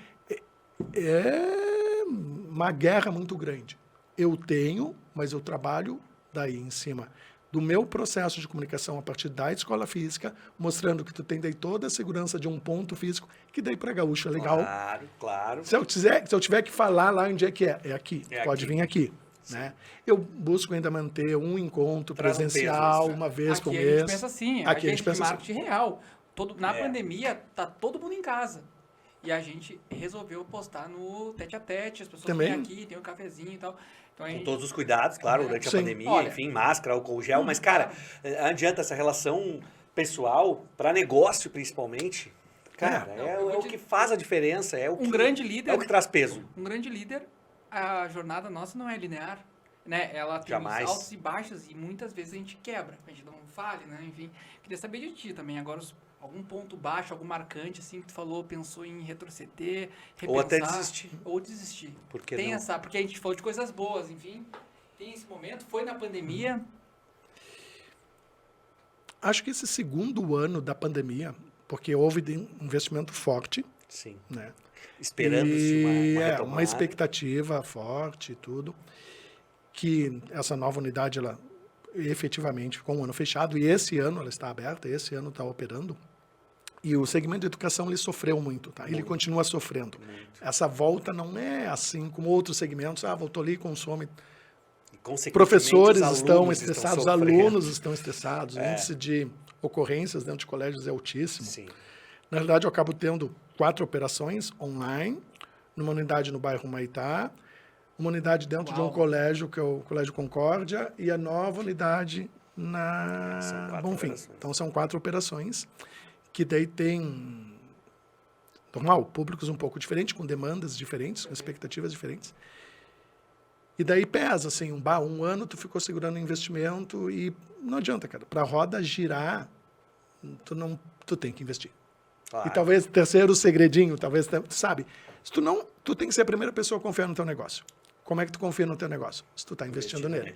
é uma guerra muito grande. Eu tenho, mas eu trabalho daí em cima do meu processo de comunicação a partir da escola física, mostrando que tu tem daí toda a segurança de um ponto físico, que daí para gaúcho é legal. Claro, claro. Se eu tiver que falar lá onde é que é aqui. É pode aqui. vir aqui. Né? Eu busco ainda manter um encontro Traz um presencial peso, uma vez por Aqui mês. a gente pensa assim, Aqui a gente pensa de marketing real. Na É. pandemia, tá todo mundo em casa. E a gente resolveu postar no tete-a-tete, as pessoas Também. vêm aqui, tem um cafezinho e tal. Então, a Com gente, todos os cuidados, claro, durante a Sim. pandemia, Olha, enfim, máscara, álcool gel. Mas, cara, adianta essa relação pessoal, para negócio principalmente, cara, Não, é eu vou o te- que faz a diferença. É o que, grande líder- É o que traz peso. um grande líder, a jornada nossa não é linear. Né? Ela tem Jamais. os altos e baixos e muitas vezes a gente quebra, a gente não fale, né? Enfim, queria saber de ti também. Agora, algum ponto baixo, algum marcante, assim, que tu falou, pensou em retroceder, repensar. Ou até desistir. Ou desistir. Por que Tem não? porque a gente falou de coisas boas, enfim. Tem esse momento, foi na pandemia. Acho que esse segundo ano da pandemia, porque houve um investimento forte, Sim. né? Esperando-se uma retomada. uma expectativa forte e tudo, que essa nova unidade, ela efetivamente ficou um ano fechado, e esse ano ela está aberta, esse ano está operando, E o segmento de educação, ele sofreu muito, tá? Ele continua sofrendo. Essa volta não é assim como outros segmentos. Voltou ali, consome. Consequentemente, Professores os estão alunos estressados, os sofrendo. alunos estão estressados. O índice de ocorrências dentro de colégios é altíssimo. Sim. Na verdade, eu acabo tendo 4 operações online, numa unidade no bairro Humaitá, uma unidade dentro de um colégio, que é o Colégio Concórdia, e a nova unidade na Bonfim. Então, são 4 operações, que daí tem, normal, públicos um pouco diferentes, com demandas diferentes, com expectativas diferentes. E daí pesa, assim, um ano tu ficou segurando investimento e não adianta, cara. Para a roda girar, tu tem que investir. Claro. E talvez terceiro segredinho, talvez, sabe? Se tu tem que ser a primeira pessoa a confiar no teu negócio. Como é que tu confia no teu negócio? Se tu está investindo nele.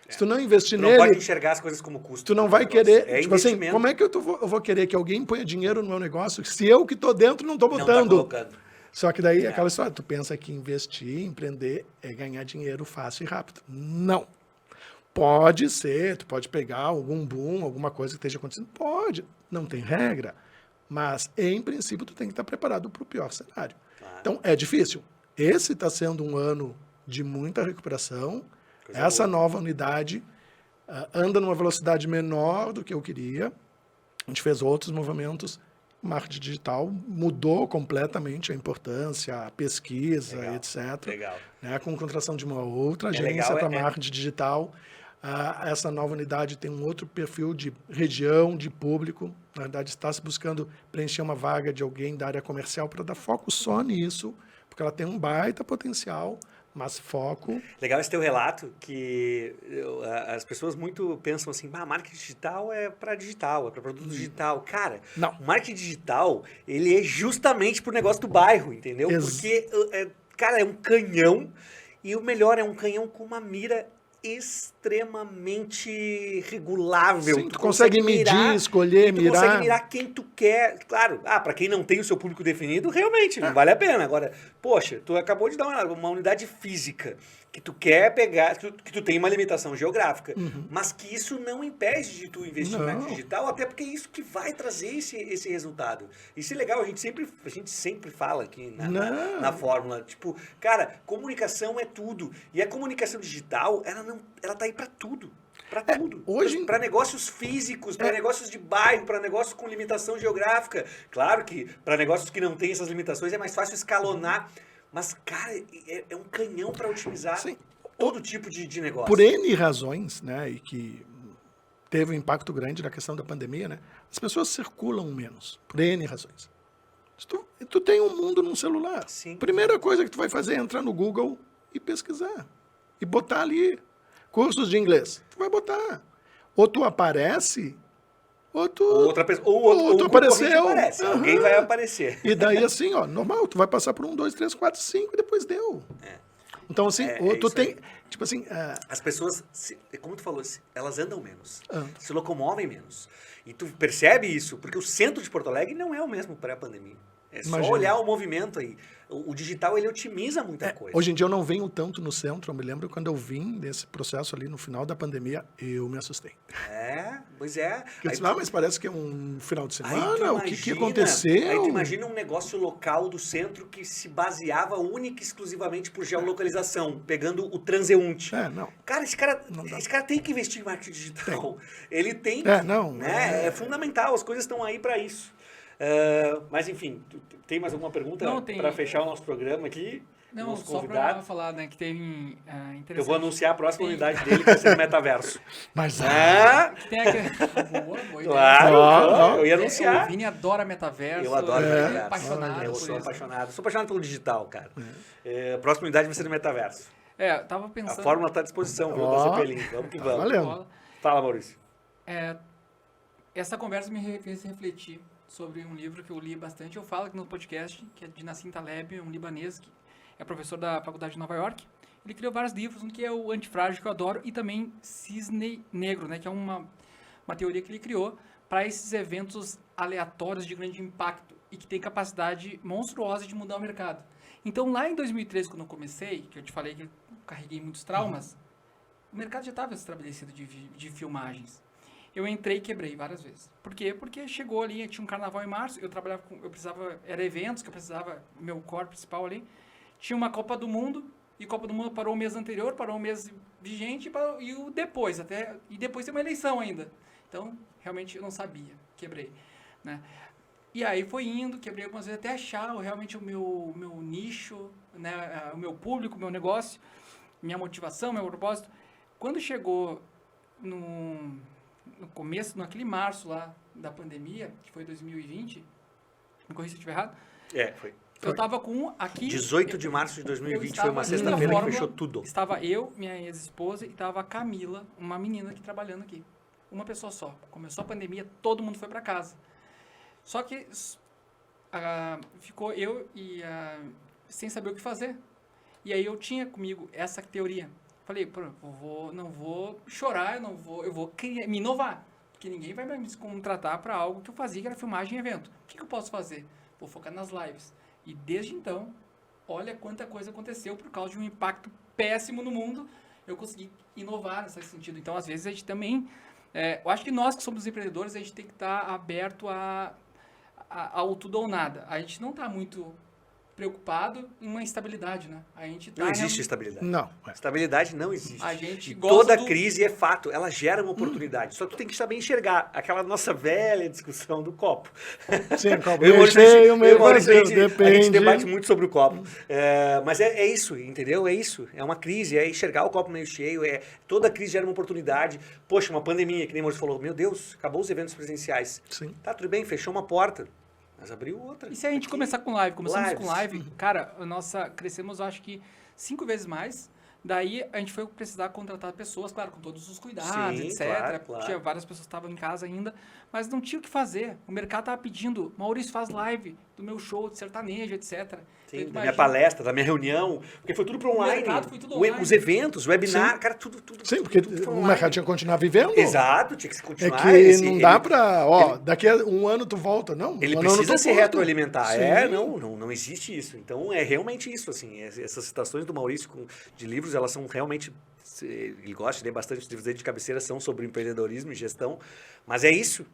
Se tu não investir nele... Tu não pode enxergar as coisas como custo. Tu não vai querer... É tipo assim, investimento. como é que eu vou querer que alguém ponha dinheiro no meu negócio se eu que estou dentro não estou Não tá botando? colocando. Só que daí, aquela história, tu pensa que investir, empreender, é ganhar dinheiro fácil e rápido. Não. Pode ser, tu pode pegar algum boom, alguma coisa que esteja acontecendo. Pode, não tem regra. Mas, em princípio, tu tem que estar preparado para o pior cenário. Claro. Então, é difícil. Esse está sendo um ano de muita recuperação. Essa nova unidade anda numa velocidade menor do que eu queria. A gente fez outros movimentos. Marketing digital mudou completamente a importância, a pesquisa, Legal. etc. Legal. Né, com contratação de uma outra agência para marketing digital. Essa nova unidade tem um outro perfil de região, de público. Na verdade, está se buscando preencher uma vaga de alguém da área comercial para dar foco só nisso, porque ela tem um baita potencial, mas foco... Legal esse teu relato, que as pessoas muito pensam assim, marketing digital é para digital, é para produto digital. Cara, Não. o marketing digital, ele é justamente pro negócio do bairro, entendeu? Porque, cara, é um canhão, e o melhor, é um canhão com uma mira extremamente regulável. Sim, tu consegue medir, escolher, tu mirar. consegue mirar quem tu quer. Claro, para quem não tem o seu público definido, realmente não vale a pena. Agora, poxa, tu acabou de dar uma unidade física que tu quer pegar, que tu tem uma limitação geográfica, mas que isso não impede de tu investir no marketing digital, até porque é isso que vai trazer esse resultado. Isso é legal, a gente sempre fala aqui na fórmula, tipo, cara, comunicação é tudo. E a comunicação digital, ela tá aí para tudo. Para tudo. Para negócios físicos, para negócios de bairro, para negócios com limitação geográfica. Claro que para negócios que não têm essas limitações é mais fácil escalonar. Mas, cara, é um canhão para otimizar todo tipo de negócio. Por N razões, né, e que teve um impacto grande na questão da pandemia, né, as pessoas circulam menos, por N razões. Tu tem um mundo num celular. Sim. Primeira coisa que tu vai fazer é entrar no Google e pesquisar. E botar ali cursos de inglês. Tu vai botar. Ou tu aparece... Ou outro apareceu. Aparece. Alguém vai aparecer. E daí, assim, normal, tu vai passar por 1, 2, 3, 4, 5 e depois deu. Então, assim, tu tem... aí. Tipo assim... As pessoas, como tu falou, elas andam menos. Se locomovem menos. E tu percebe isso, porque o centro de Porto Alegre não é o mesmo pré-pandemia. É só olhar o movimento aí. O digital, ele otimiza muita coisa. Hoje em dia eu não venho tanto no centro. Eu me lembro quando eu vim nesse processo ali no final da pandemia, eu me assustei. Pois é. Eu disse, mas parece que é um final de semana, imagina, o que aconteceu? Aí tu imagina um negócio local do centro que se baseava única e exclusivamente por geolocalização, pegando o transeunte. Não. Cara, esse cara tem que investir em marketing digital. Ele tem que, é fundamental, as coisas estão aí para isso. Mas enfim, tem mais alguma pergunta para fechar o nosso programa aqui? Não, só para falar, né, que tem interessante. Eu vou anunciar a próxima unidade dele, que vai ser no metaverso. Mas tem aquele... boa ideia. Claro, eu ia anunciar. O Vini adora metaverso. Eu adoro metaverso. Apaixonado eu sou apaixonado. Sou apaixonado pelo digital, cara. A próxima unidade vai ser no metaverso. Tava pensando... A fórmula está à disposição, viu, da Zeppelin. Vamos que vamos. Valeu. Fala, Maurício. Essa conversa me fez refletir sobre um livro que eu li bastante. Eu falo aqui no podcast, que é de Nassim Taleb, um libanês que é professor da Faculdade de Nova York. Ele criou vários livros, um que é o Antifrágil, que eu adoro, e também Cisne Negro, né, que é uma teoria que ele criou para esses eventos aleatórios de grande impacto e que tem capacidade monstruosa de mudar o mercado. Então, lá em 2013, quando eu comecei, que eu te falei que eu carreguei muitos traumas, o mercado já estava estabelecido de filmagens. eu entrei e quebrei várias vezes. Por quê? Porque chegou ali, tinha um carnaval em março, era eventos que eu precisava, meu core principal ali. Tinha uma Copa do Mundo, e Copa do Mundo parou o mês anterior, parou o mês vigente e o depois, e depois tem uma eleição ainda. Então, realmente eu não sabia, quebrei, né? E aí foi indo, quebrei algumas vezes até achar realmente o meu nicho, né, o meu público, o meu negócio, minha motivação, meu propósito. Quando chegou no começo, naquele março lá da pandemia, que foi 2020, me corrija se eu estiver errado. Foi. Eu tava com aqui... 18 de março de 2020 foi uma sexta-feira que fechou tudo. Estava eu, minha ex-esposa, e estava a Camila, uma menina aqui trabalhando aqui. Uma pessoa só. Começou a pandemia, todo mundo foi para casa. Só que ficou eu e sem saber o que fazer. E aí eu tinha comigo essa teoria. Falei, não vou chorar, eu vou me inovar. Porque ninguém vai me contratar para algo que eu fazia, que era filmagem e evento. O que eu posso fazer? Vou focar nas lives. E desde então, olha quanta coisa aconteceu por causa de um impacto péssimo no mundo. Eu consegui inovar nesse sentido. Então, às vezes, a gente também... eu acho que nós que somos empreendedores, a gente tem que estar aberto ao tudo ou nada. A gente não está muito preocupado em uma estabilidade, né? A gente Não existe estabilidade. Não. Estabilidade não existe. A gente e gosta toda crise é fato, ela gera uma oportunidade. Só que tu tem que saber enxergar aquela nossa velha discussão do copo. Sim, copo meio cheio, meio vazio, depende. A gente debate muito sobre o copo. Mas é isso, entendeu? É isso. É uma crise, é enxergar o copo meio cheio. Toda crise gera uma oportunidade. Poxa, uma pandemia, que nem o Maurício falou. Meu Deus, acabou os eventos presenciais. Sim. Tá, tudo bem, fechou uma porta. Mas abriu outra. E se a gente começar com live? Começamos com live, cara, crescemos acho que 5 vezes mais. Daí a gente foi precisar contratar pessoas, claro, com todos os cuidados, Sim, etc. claro. Tinha várias pessoas que estavam em casa ainda, mas não tinha o que fazer. O mercado estava pedindo, Maurício, faz live do meu show de sertanejo, etc. Sim, então, da minha palestra, da minha reunião, porque foi tudo para online. O mercado foi tudo online. Os eventos, o webinar, Sim. cara, tudo Sim, porque tudo o mercado tinha que continuar vivendo. Exato, tinha que É continuar. que não dá pra, daqui a um ano tu volta, não. Ele um ano precisa tu se volta. retroalimentar. Sim. Não existe isso. Então, é realmente isso, assim. Essas citações do Maurício de livros, elas são realmente... Ele gosta de ler bastante, os livros dele de cabeceira são sobre empreendedorismo e gestão. Mas é isso.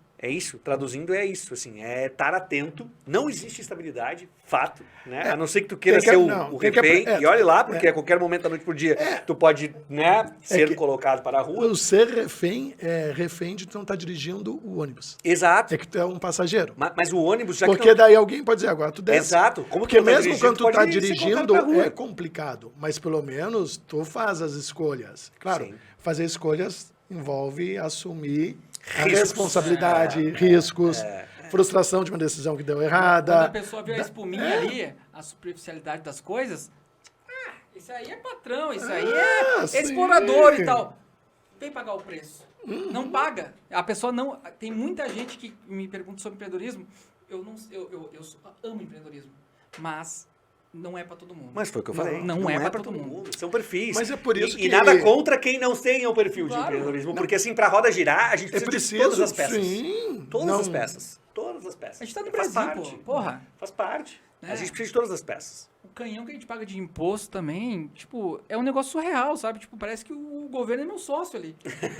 Traduzindo é isso, assim, é estar atento, não existe estabilidade, fato, né? A não ser que tu queira ser o refém, e olhe lá, porque a qualquer momento da noite por dia, tu pode, né, ser colocado para a rua. O ser refém é refém de tu não estar dirigindo o ônibus. Exato. É que tu é um passageiro. Mas o ônibus já porque daí alguém pode dizer, agora tu desce. Exato. Como porque tu tá mesmo quando tu está pode ser dirigindo, colocado pra rua. é complicado. Mas pelo menos tu faz as escolhas. Claro, Sim. fazer escolhas envolve assumir a responsabilidade, riscos, frustração de uma decisão que deu errada. Quando a pessoa vê a espuminha ali, a superficialidade das coisas, isso aí é patrão, isso aí é sim. explorador e tal. Vem pagar o preço. Não paga. A pessoa não... Tem muita gente que me pergunta sobre empreendedorismo. Eu amo empreendedorismo, mas... Não é para todo mundo. Mas foi o que eu falei. Não é para todo mundo. São perfis. Mas é por isso que... E nada contra quem não tenha o perfil de Claro. empreendedorismo. Porque assim, para a roda girar, a gente precisa de todas as peças. Sim. Todas as peças. Todas as peças. A gente tá no Faz Brasil, parte. porra. Faz parte. É. A gente precisa de todas as peças. O canhão que a gente paga de imposto também, tipo, é um negócio surreal, sabe? Tipo, parece que o governo é meu sócio ali.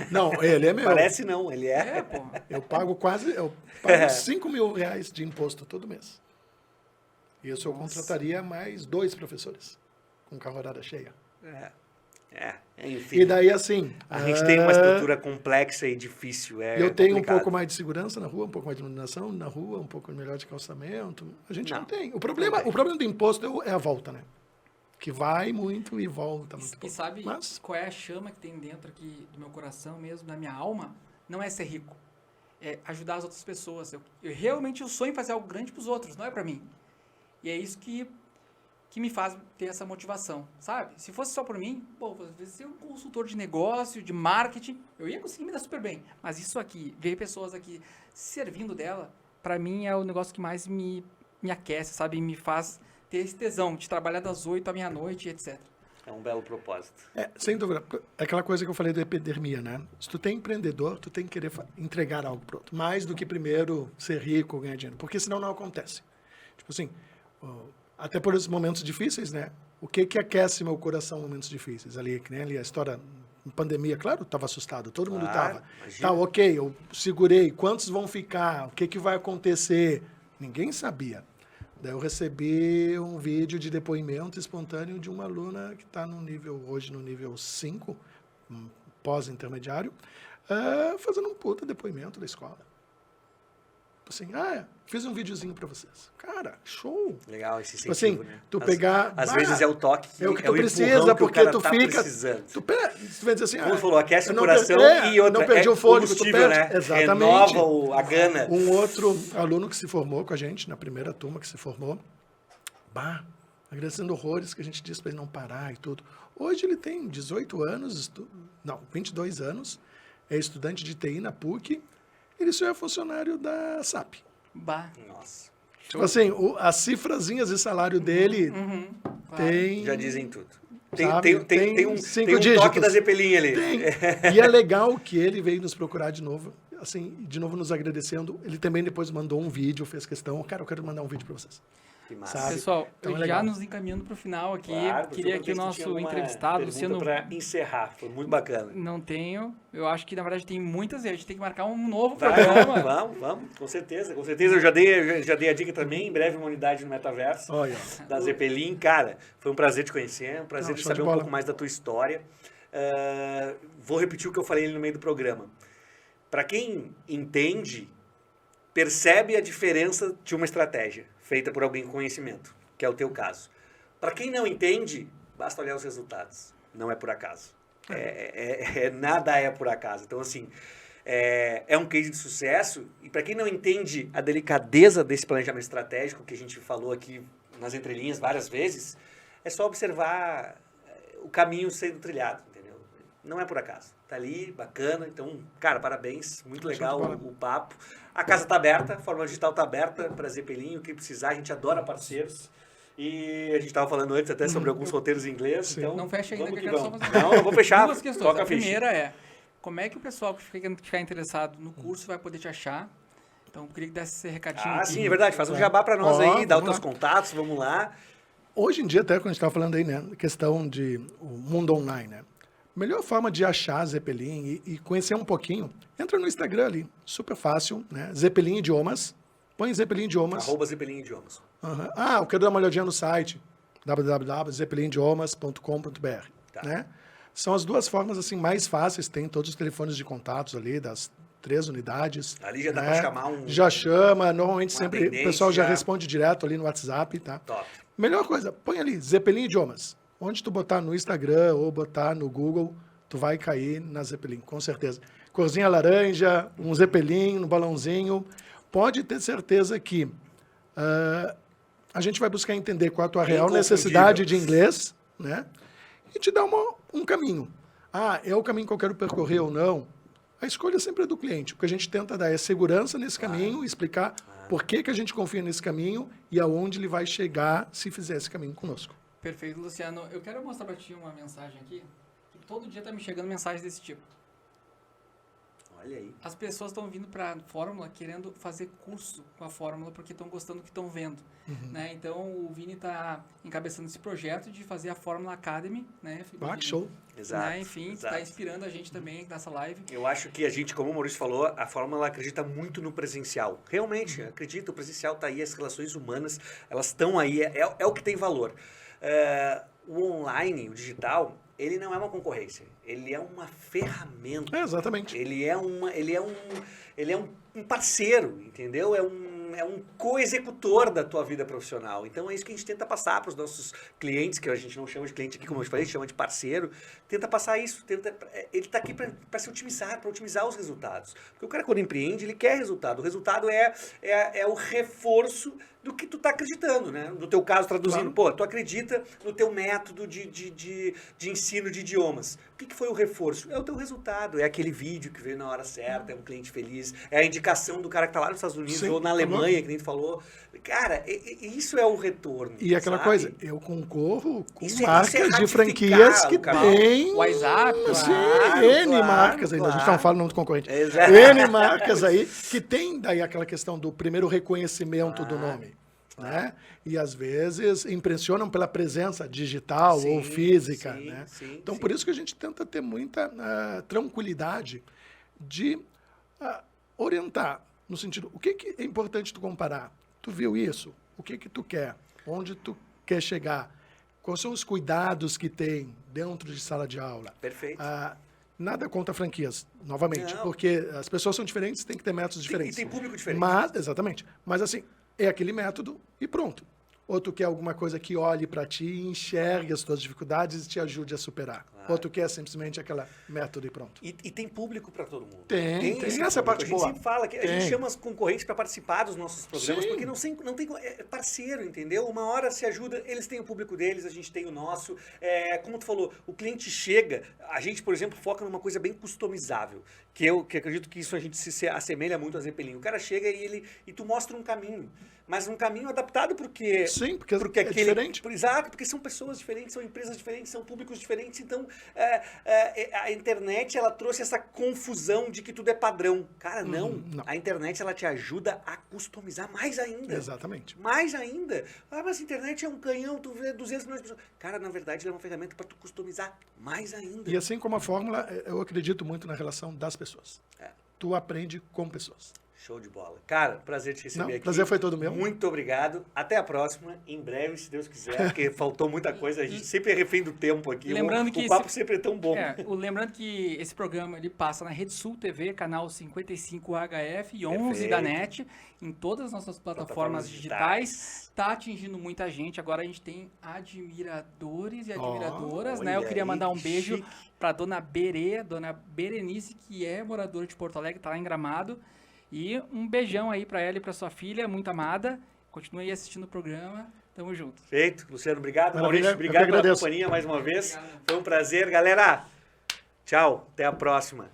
Não, ele é meu. Parece não, ele é. É, pô. Eu pago 5 mil reais de imposto todo mês. Isso eu contrataria mais 2 professores com carrorada cheia. Enfim. E daí, assim... A gente tem uma estrutura complexa e difícil. eu tenho complicado. um pouco mais de segurança na rua, um pouco mais de iluminação na rua, um pouco melhor de calçamento. A gente não tem. O problema do imposto é a volta, né? Que vai muito e volta muito E pouco. sabe Mas, qual é a chama que tem dentro aqui do meu coração mesmo, da minha alma? Não é ser rico. É ajudar as outras pessoas. Eu realmente sonho em fazer algo grande para os outros, não é para mim. E é isso que me faz ter essa motivação, sabe? Se fosse só por mim, pô, às vezes ser um consultor de negócio, de marketing, eu ia conseguir me dar super bem. Mas isso aqui, ver pessoas aqui servindo dela, para mim é o negócio que mais me aquece, sabe? E me faz ter esse tesão de trabalhar das 8 à meia-noite, etc. É um belo propósito. sem dúvida, é aquela coisa que eu falei da epidermia, né? Se tu tem empreendedor, tu tem que querer entregar algo pro outro. Mais do que primeiro ser rico, ganhar dinheiro. Porque senão não acontece. Tipo assim... Até por esses momentos difíceis, né? O que aquece meu coração em momentos difíceis? Ali, que nem ali a história em pandemia, claro, estava assustado, todo mundo Claro, estava. imagina. Tá, ok, eu segurei, quantos vão ficar, o que, que vai acontecer? Ninguém sabia. Daí eu recebi um vídeo de depoimento espontâneo de uma aluna que está hoje no nível 5, pós-intermediário, fazendo um puta depoimento da escola. Assim, fiz um videozinho para vocês. Cara, show! Legal esse Tipo incentivo, assim, né? tu pegar... Às vezes é o toque, é o que tu empurrão precisa, que o porque cara tu tá fica... precisando. Tu vai dizer assim... Como falou, aquece eu o não coração per- e outra, não perdi o fôlego, tu combustível, perde. né? Exatamente. Renova a gana. Um outro aluno que se formou com a gente, na primeira turma que se formou, agradecendo horrores que a gente disse para ele não parar e tudo. Hoje ele tem 18 anos, 22 anos, é estudante de TI na PUC, ele só é funcionário da SAP. Bah. Nossa, Tipo assim, as cifrazinhas de salário dele Claro. tem... já dizem tudo. Sabe, Tem um 5 toque dígitos. da Zeppelin ali. E é legal que ele veio nos procurar de novo, assim, de novo nos agradecendo. Ele também depois mandou um vídeo, fez questão. Cara, eu quero mandar um vídeo para vocês. Que massa. Sabe? Pessoal, Então é já legal. nos encaminhando para o final aqui, Claro, queria que o nosso entrevistado, Luciano... para encerrar, foi muito bacana. Não tenho, eu acho que na verdade tem muitas e a gente tem que marcar um novo Vai, programa. vamos, com certeza. Com certeza, eu já dei a dica também, em breve uma unidade no Metaverso Olha, da Zeppelin. Cara, foi um prazer te conhecer, um prazer de show saber de um bola. pouco mais da tua história. Vou repetir o que eu falei no meio do programa. Para quem entende, percebe a diferença de uma estratégia feita por alguém com conhecimento, que é o teu caso. Para quem não entende, basta olhar os resultados. Não é por acaso. Nada é por acaso. Então, assim, é um case de sucesso. E para quem não entende a delicadeza desse planejamento estratégico que a gente falou aqui nas entrelinhas várias vezes, é só observar o caminho sendo trilhado, entendeu? Não é por acaso. Tá ali, bacana. Então, cara, parabéns. Muito legal o papo. A casa tá aberta, a Fórmula Digital tá aberta para Zeppelin, o que precisar. A gente adora parceiros. E a gente estava falando antes até sobre alguns roteiros em inglês. Sim. Então, Não fecha ainda, vamos que que eu quero vamos. só fazer Não vou fechar. duas questões. Toca A a ficha. primeira é, como é que o pessoal que ficar interessado no curso vai poder te achar? Então, eu queria que desse esse recadinho aqui. Sim, é verdade. Faz um jabá para nós aí, dá os vamos teus lá. contatos, vamos lá. hoje em dia, até quando a gente estava falando aí, né, questão de o mundo online, né? Melhor forma de achar Zeppelin e conhecer um pouquinho, entra no Instagram ali, super fácil, né? Zeppelin Idiomas, põe Zeppelin Idiomas. @Zeppelin Idiomas. Uhum. Eu quero dar uma olhadinha no site, www.zeppelinidiomas.com.br, Tá. né? São as duas formas assim mais fáceis, tem todos os telefones de contatos ali das 3 unidades. Ali já dá né? pra chamar um... Já chama, normalmente um sempre atendente, o pessoal já já. responde direto ali no WhatsApp, tá? Top. Melhor coisa, põe ali, Zeppelin Idiomas. Onde tu botar no Instagram ou botar no Google, tu vai cair na Zeppelin, com certeza. Corzinha laranja, um Zeppelin, um balãozinho. Pode ter certeza que a gente vai buscar entender qual a tua real necessidade de inglês, né? E te dar um caminho. É o caminho que eu quero percorrer ou não? A escolha sempre é do cliente. O que a gente tenta dar é segurança nesse caminho, explicar por que a gente confia nesse caminho e aonde ele vai chegar se fizer esse caminho conosco. Perfeito, Luciano. Eu quero mostrar para ti uma mensagem aqui, que todo dia tá me chegando mensagens desse tipo. Olha aí. As pessoas estão vindo para a Fórmula querendo fazer curso com a Fórmula porque estão gostando do que estão vendo. Né? Então, o Vini está encabeçando esse projeto de fazer a Fórmula Academy. Né, Que show! Exato. Né? Enfim, está inspirando a gente também nessa live. Eu acho que a gente, como o Maurício falou, a Fórmula acredita muito no presencial. Realmente, acredita, o presencial está aí, as relações humanas, elas estão aí, é o que tem valor. O online, o digital, ele não é uma concorrência, ele é uma ferramenta. Exatamente. Ele é um parceiro, entendeu? É um co-executor da tua vida profissional. Então é isso que a gente tenta passar para os nossos clientes, que a gente não chama de cliente aqui, como eu te falei, a gente chama de parceiro. Tenta passar isso. Ele está aqui para se otimizar, para otimizar os resultados. Porque o cara, quando empreende, ele quer resultado. O resultado é o reforço do que tu tá acreditando, né? No teu caso, traduzindo, tu acredita no teu método de ensino de idiomas. O que foi o reforço? É o teu resultado, é aquele vídeo que veio na hora certa, é um cliente feliz, é a indicação do cara que tá lá nos Estados Unidos ou na Alemanha, que nem tu falou. Cara, isso é o retorno. E aquela sabe? coisa, eu concorro com Isso é marcas de franquias que tem... WhatsApp, N marcas ainda, a gente não fala o nome do concorrente. Exato. N marcas aí que tem daí aquela questão do primeiro reconhecimento do nome. né? E às vezes impressionam pela presença digital Sim, ou física, sim, né? sim, Então, sim. por isso que a gente tenta ter muita tranquilidade de orientar, no sentido, o que é importante tu comparar? Tu viu isso? O que tu quer? Onde tu quer chegar? Quais são os cuidados que tem dentro de sala de aula? Perfeito. Nada contra franquias, novamente, Não. porque as pessoas são diferentes, tem que ter métodos diferentes. E tem público diferente. Mas, exatamente. Mas assim, é aquele método e pronto. Ou tu quer alguma coisa que olhe para ti, enxergue as tuas dificuldades e te ajude a superar. Claro. Ou tu quer simplesmente aquele método e pronto. E tem público para todo mundo. Tem esse essa público. parte A gente boa. sempre fala que a gente chama os concorrentes para participar dos nossos programas, Sim. porque não tem é parceiro, entendeu? Uma hora se ajuda, eles têm o público deles, a gente tem o nosso. Como tu falou, o cliente chega, a gente, por exemplo, foca numa coisa bem customizável, que acredito que isso a gente se assemelha muito a Zeppelin. O cara chega e tu mostra um caminho, mas um caminho adaptado porque... Sim, porque é diferente. Exato, porque são pessoas diferentes, são empresas diferentes, são públicos diferentes, então a internet ela trouxe essa confusão de que tudo é padrão. Cara, não. A internet ela te ajuda a customizar mais ainda. Exatamente. Mais ainda. Mas a internet é um canhão, tu vê 200 milhões de pessoas. Cara, na verdade ela é uma ferramenta para tu customizar mais ainda. E assim como a fórmula, eu acredito muito na relação das pessoas. Tu aprende com pessoas. Show de bola. Cara, prazer te receber aqui. Prazer foi todo meu. Muito obrigado. Até a próxima. Em breve, se Deus quiser, porque faltou muita coisa. A gente sempre é refém do tempo aqui. Lembrando o papo sempre é tão bom. Lembrando que esse programa ele passa na Rede Sul TV, canal 55 HF e 11 Perfeito. da NET, em todas as nossas plataformas digitais. Tá atingindo muita gente. Agora a gente tem admiradores e admiradoras, né? Eu queria mandar um beijo para dona Berenice, que é moradora de Porto Alegre, tá lá em Gramado. E um beijão aí para ela e para sua filha, muito amada. Continue aí assistindo o programa. Tamo junto. Feito. Luciano, obrigado. Maravilha. Maurício, obrigado pela companhia mais uma vez. Obrigado. Foi um prazer. Galera, tchau. Até a próxima.